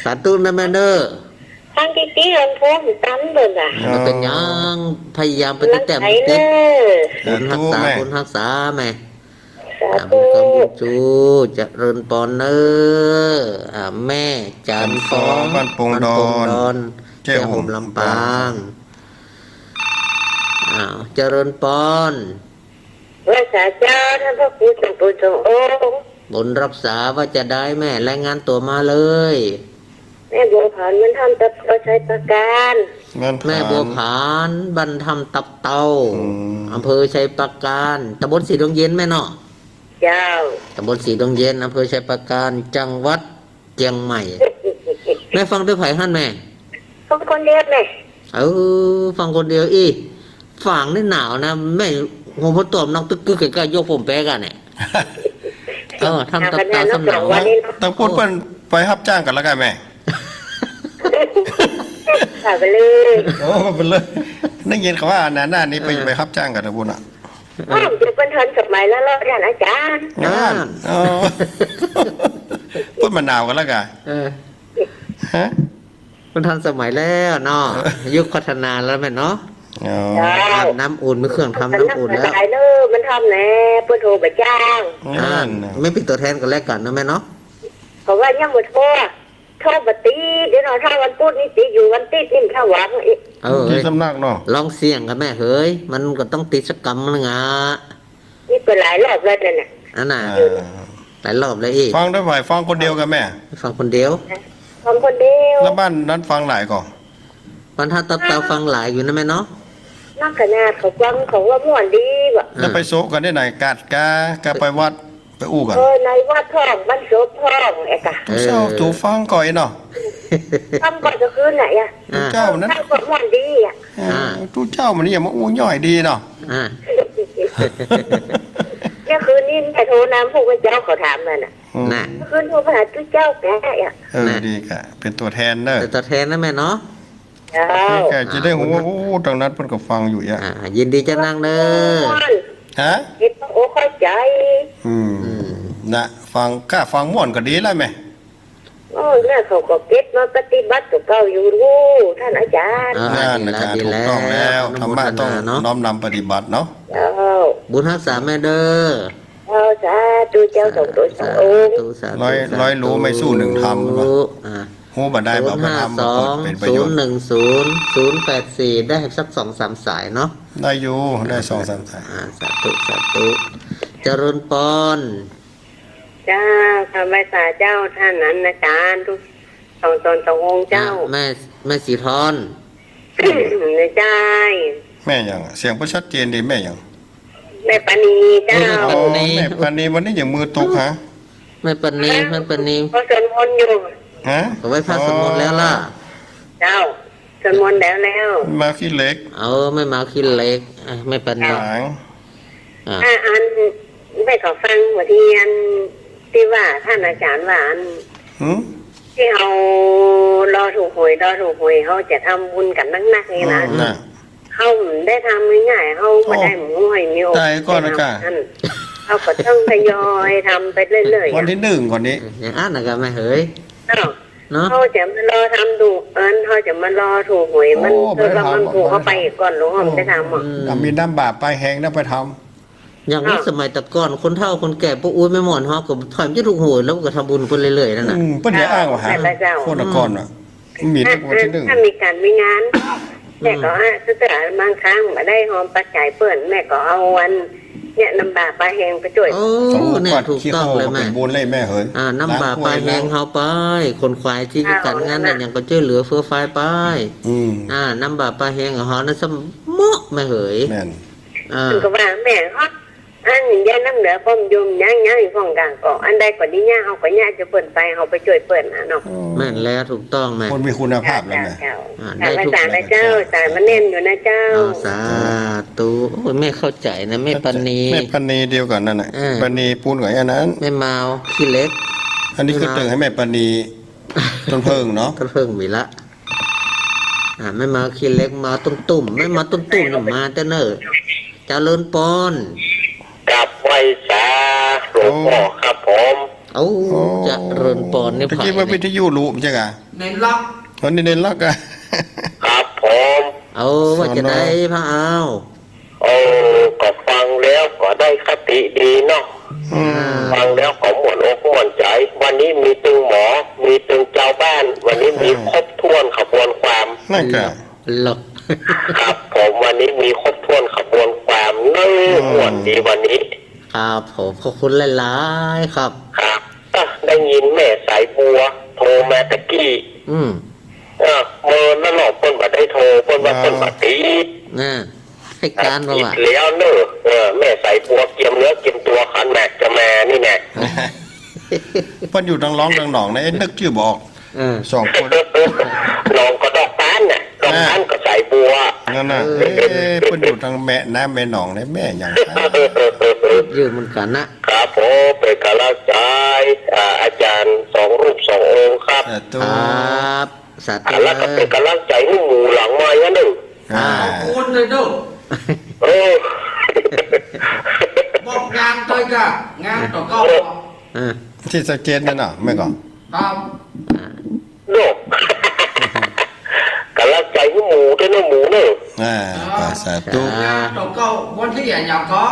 สาธุนะแม่เนอ ทางที่ที่เราพร้อมตั้มเลยอ่ะ มันเป็นยังพยายามไปแต่ม ไถ ติ เน ดบุญรักษาบุญรักษาแม่ สา บุ ธุ ญกำบุญจูเจริญปอนเนอแม่จันฟอง บ้านปงดอน แจ้ห่มลำปางเจริญปอน ว่าสาเจ้าท่านพระครูสัมปุจโองค์ บุญรับษาว่าจะได้แม่รายงานตัวมาเลย แม่บัวผันมันทำตับเราใช้ประการ แม่บัวผานบรรทำตับเตาอำเภอชัยปราการตำบลสีดงเย็นแม่เนาะ เจ้า ตำบลสีดงเย็นอำเภอชัยปราการจังหวัดเชียงใหม่ แม่ฟังด้วยไผ่ฮั่นแม่ ต้องคนเดียวไหม ฟังคนเดียวฝังนี่หนาวนะแม่หัวพ่อตอมนักตึกกึกใกล้ๆยกผมแป๊กันเนี่ยทำตับเตาสำหรับ ต้องพูดเปิ้นไปรับจ้างกันแล้วกันแม่ ถ่ายไปเลย โอ้เป็นเลยนั่งยินเขาว่าหน้านี้ไปรับจ้างกันนะบุญอ่ะ อ้าวจะเป็นทันสมัยแล้วท่านอาจารย์ งานอ๋อพูดมะนาวกันแล้วกัน ฮะ มันทันสมัยแล้วเนาะยุคพัฒนาแล้วแม่เนาะ อ๋อ อาบน้ำอุ่นมีเครื่องทำน้ำอุ่นแล้ว ตายเลยมันทำแน่เพื่อโทรไปจ้าง งาน ไม่เป็นตัวแทนกันแล้วกันนะแม่เนาะ เพราะว่ายังหมดโทรโทรปฏิเดี๋ยวหน่อยถ้าวันพุธนี่ติอยู่วันติดนี่ถ้าหวังอีก ที่สำนักเนาะ ลองเสี่ยงกันแม่เฮ้ยมันก็ต้องติดสักกรรมนึงอ่ะ นี่เป็นหลายรอบแล้วเนี่ย อันน่ะ อ่า หลายรอบเลยอีก ฟังได้ไหมฟังคนเดียวกันแม่ ฟังคนเดียว ทำคนเดียว แล้วบ้านนั้นฟังหลายก่อน วันท่าตาตาฟังหลายอยู่นะแม่เนาะ นักขนาดเขาฟังเขาว่าม่วนดีว่ะ แล้วไปโซะกันได้ไหนกาดกาไปวัดไปอู้กัน ในวัดท่องบ้านโสพองไอ้กะ ทุกเช้าตูฟังก่อยเนาะ ทำก่อนจะคืนไหนอ่ะ ทุกเจ้านั้น ทำก่อนม่วนดีอ่ะ ทุกเจ้ามันนี่อย่ามาอู้ย่อยดีเนาะ อ่า เนี่ยคืนนี้แม่โทรน้ำพวกเจ้าเขาถามมันอ่ะ น่ะ คืนโทรไปหาทุกเจ้าแกอ่ะ ดีกะเป็นตัวแทนเนอะ แต่ตัวแทนนะแม่เนาะ เจ้า แกจะได้หัวาโอ้ตรงนั้นเพิ่นก็ฟังอยู่อ่ะ ยินดีจะนั่งเด้อ ฮะ เห็นโอ้เข้าใจ นะฟังกล้าฟังม่วนก็ดีแล้วแม่ โอ้เนี่ยเขาก็เก็บมาปฏิบัติกับเก่าอยู่รู้ท่านอาจารย์ นั่นนะครับถูกต้องแล้วธรรมะต้องน้อมนำปฏิบัติเนาะ เจ้า บุญรักษาแม่เด้อ เจ้าสาธุเจ้าสองตัวสององค์ ร้อยรู้ไม่สู้หนึ่งทำ รู้ หูบ่ได้บ่ 0 มา 5 ทำมาเปิดเป็นประโยชน์ 2 0 1 0 0 8 4ได้สัก2-3 สายเนาะ ได้อยู่ได้2-3สาย สาธุสาธุเจริญปอน เจ้าคำไว้สาเจ้าท่านนั้นอาจารย์ทุกสองตนสององค์เจ้า แม่สีทอน ในใจ แม่ยังเสียงบ่ชัดเจนดีแม่ยัง แม่ปานีเจ้า โอ้แม่ปานนี้วันนี้อย่างมือตกฮะ แม่ปนีแม่ปนี พอสวดมนต์อยู่ ฮะ เอาไว้พระสวดมนต์แล้วล่ะ เจ้าสวดมนต์แล้ว มาขี้เล็ก เอาไม่มาคิดเล็กแม่ปนี หาง อันไม่ขอฟังหัวที่อันที่ว่าท่านอาจารย์ว่าอัน หึ ที่เอารอถูกหวยเขาจะทำบุญกันนักๆนี่นะ น่ะ เขาได้ทำง่ายๆเขาไม่ได้หมูหอยมีโอ ใจก่อนนะกะ เขาก็ต้องทยอยทำไปเรื่อยๆ วันที่1ก่อนนี้ อย่างอ่านนะกันแม่เฮ้ย เนาะ เนาะ เขาจะมารอทำดูเขาจะมารอถูกหวยมันแล้วมันถูกเขาไปก่อนหลวงพ่อจะทำอ่ะ มีน้ำบาปไปแหงนะไปทำ อย่างนี้สมัยแต่ก่อนคนเฒ่าคนแก่พวกอุ้ยไม่หมอนฮอกก็ถอยมันจะถูกโหยแล้วก็ทำบุญไปเรื่อยๆนั่นน่ะ เพิ่นอย่าอ้างว่าหาคนละก่อนอ่ะมีทุกวันที่ ถ้ามีการมีงานแม่ก็ถ้าเกิดบางครั้งมาได้หอมปัจจัยเปิ่นแม่ก็เอาวันเนี่ยน้ำบาปลาแหงไปช่วย โอ้เนี่ยถูกต้องเลยแม่ เป็นบุญเลยแม่เหิน น้ำบาปลาแหงเฮาไป คนควายที่การงานนั่นยังก็ช่วยเหลือเฟื่อไฟไป น้ำบาปลาแหงของเฮานั่นสมเหมาะแม่เฮ้ย แม่น มันก็ว่าแม่เขาอันย่าน้ำเหลือป้อมยมย่างฟ้องกลางก็อันใดกว่านี้ย่าเอาก็ย่าจะเปิ่นไปเอาไปช่วยเปิ่นนะเนาะ แม่นแล้วถูกต้องแม่ คนมีคุณภาพแล้วแม่ ได้ทุกอย่างนะเจ้าแต่มันเน้นอยู่นะเจ้า สาธุโอ้ยแม่เข้าใจนะแม่ปณี แม่ปณีเดียวกันนั่นน่ะปณีปูนกับอันนั้น แม่เมาขี้เล็ก อันนี้คือตึงให้แม่ปณีต้นเพิงเนาะ ก็เพิ่งมีละไม่มาขี้เล็กมาตุ่มๆไม่มาตุ่มๆนี่มาแต่เนิ่นเจริญปอน กับไวสาหลวงพ่อครับผม เอ้าเจริญปอนนี่ ตะ ผ่า กี้ว่าวิทยุรู้ใช่กะ ในล็อก วันนี้เน้นลักอะ ครับผม เอาว่าจะได้พระเอา โอ้ก็ฟังแล้วก็ได้คติดีเนาะฟังแล้วก็หมวนอกหมวนใจ วันนี้มีตึงหมอ มีตึงเจ้าบ้าน วันนี้มีครบถ้วนขบวนความ นั่นกะ ล็อก ครับผมวันนี้มีครบถ้วนขบวนความเนื้อหมวนดีวันนี้ ครับผมขอบคุณหลายๆครับ ครับได้ยินแม่สายบัว โทรมาตะกี้ เมื่อนั่นหรอกเพิ่นว่าได้โทรเพิ่นว่าเพิ่นว่าตี ให้การว่า แล้วเนอะแม่ใส่บัวเกียมเนื้อเกียมตัวขันแหมกจะแม่นี่แน่ เพิ่นอยู่ดังร้องดังหนองนะนึกชื่อบอก2คน น้องก็ดอกตานน่ะดอกตานก็ใส่บัว นั่นน่ะเพิ่นอยู่ทางแม่น้ำแม่หนองนะแม่หยัง ยืมเหมือนกันนะครับ ผมเป็นกำลังใจอาจารย์2 รูป 2 องค์ครับ ตั คว รับสาธุ แล้วก็เป็นกำลังใจให้หมู่หลังไม้นะหนึ่ง คุณเลยดู เออ จ้ะงานต่อก็ อ่า ที่สะเกตนั่นน่ะไม่ก่อน ครับ โลกกำลังใจให้หมูด้วยนะหมูเนอะ ก็สาธุ งานต่อก็วันที่อย่างก็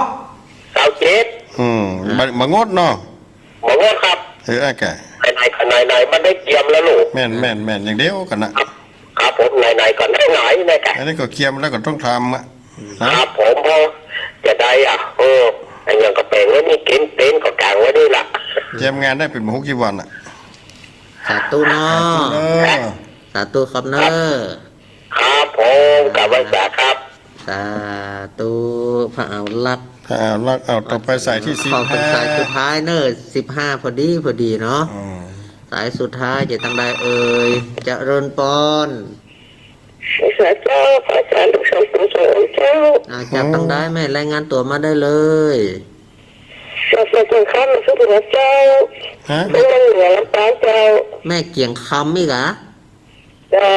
27 บางดเนาะ หมอว่าครับ แก ขนายไหนมันได้เตรียมแล้วลูก แม่นอย่างเดียวกันนะครับ ครับผมไหนก่อนไหนนะครับ อันนี้ก็เคียมแล้วก็ต้องทำอ่ะนะครับ ผมพอจะได้ไอ้ยังกระเป๋งไว้นี่เก็นเต็นก็กลางไว้นี่ล่ะ เยี่ยมงานได้เป็นหกกี่วันอ่ะ สาธุเนาะ เออ สาธุครับเนอะ ครับผมกับวันษาครับ สาธุพระเอาลัก เอาต่อไปใส่ที่สิบ ขอเป็น ห้า สายสุดท้ายเนอะ15พอดีเนาะสายสุดท้ายจะตั้งได้เอ่ยเจะเริญปอน สาเจ้าพระอาจารย์ทุกสมสมเจ้า จับตั้งได้แม่รายงานตัวมาได้เลย สาธุจังข้ามสุภาเจ้า ฮะ เป็นเหนือลำปางเจ้า แม่เกียงคำอีกเหรอ เจ้า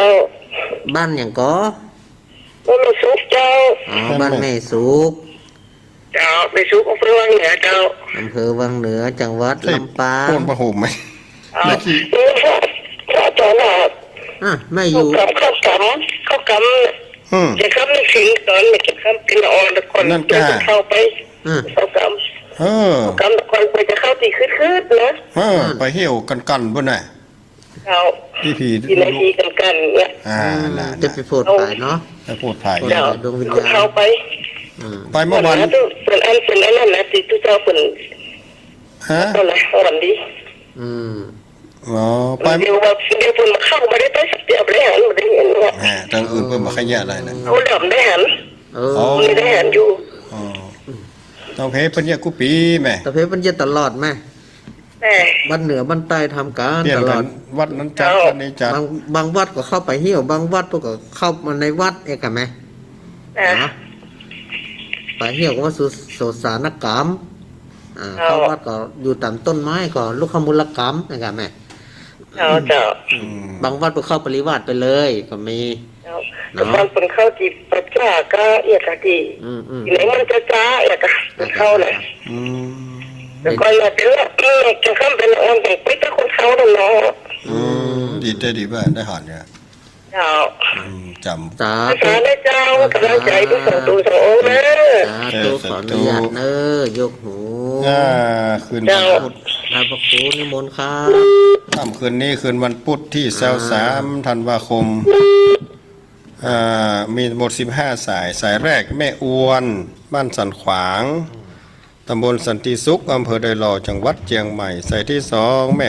บ้านอย่างก็ ว่าไม่สุขเจ้า อ๋อบ้านแม่สุก เจ้าไม่สุขของเพื่อนเหนือเจ้า อำเภอวังเหนือจังหวัดลำปาง โคนประหุมไหม เอาพระอาจารย์น่ะ แม่อ เขา ยู่ เขากำจะคำนึกถึงตอนไม่จะคำเป็นอ่อนตะกอนจะเข้าไปเขากำ เออก ำตะกอนไปจะเข้าตีคืดๆนะ ไปเหี่ยวกันบนไหน เขา พี่ผี กินนาทีกันเนี่ย น่ะ จะไปโพดไปเนาะ ไปพูดถ่าย เจ้าเข้าไป ไปเมื่อวัน เป็นอันนั้นนะที่ทุกเจ้าเป็น ฮะ ตอนไหนวันดี อ๋อไป เดี๋ยวว่าเดี๋ยวเพิ่นมาเข้ามาได้ไปสักเดียวได้หันมาได้เห็นว่า ทางอื่นเพิ่มมาขยะอะไรนะ เขาดำได้หัน อ๋อ ไม่ได้หันอยู่ ต้องเพปัญญากุปีแม่ แต่เพชรมันจะตลอดไหม แต่ บ้านเหนือบ้านใต้ทำการ เปลี่ยน ตล กั อน ด วัดนั้นจัดวัดนี้จัด บางวัดก็เข้าไปเหี่ยวบางวัดพวกก็เข้ามาในวัดเอกไหม แต่ นะไปเหี่ยวก็ว่าโสสานกรรมเข้าวัดก็อยู่ตามต้นไม้ก็ลูกขมูลกรรมนะครับแม่ เจ้า บางวัดก็เข้าปริวาสไปเลยก็มี แต่ตอนเป็นเข้าจีบประจ้าก็เอียกะดีไหนมันจะจ้าเอียกะเข้าเลยแล้วก็มาเลือกจะข้ามเป็นอ่อนแต่ไปแต่คนเข้าตรงนั้น ดีได้บ้าได้หอนเนี่ย เจ้า จำ สา ภา ธุ ษาได้เจ้ากำลังใจทุกสองตัวสององค์นะ สาธุขออนุญาตเนอะยกหู คืนวันพุธ นายพระครูนิมนต์ครับ ค่ำคืนนี้คืนวันพุธที่23 ธันวาคมมีหมด15 สายแรกแม่อวนบ้านสันขวางตำบลสันติสุขอำเภอดอยหล่อจังหวัดเชียงใหม่สายที่2แม่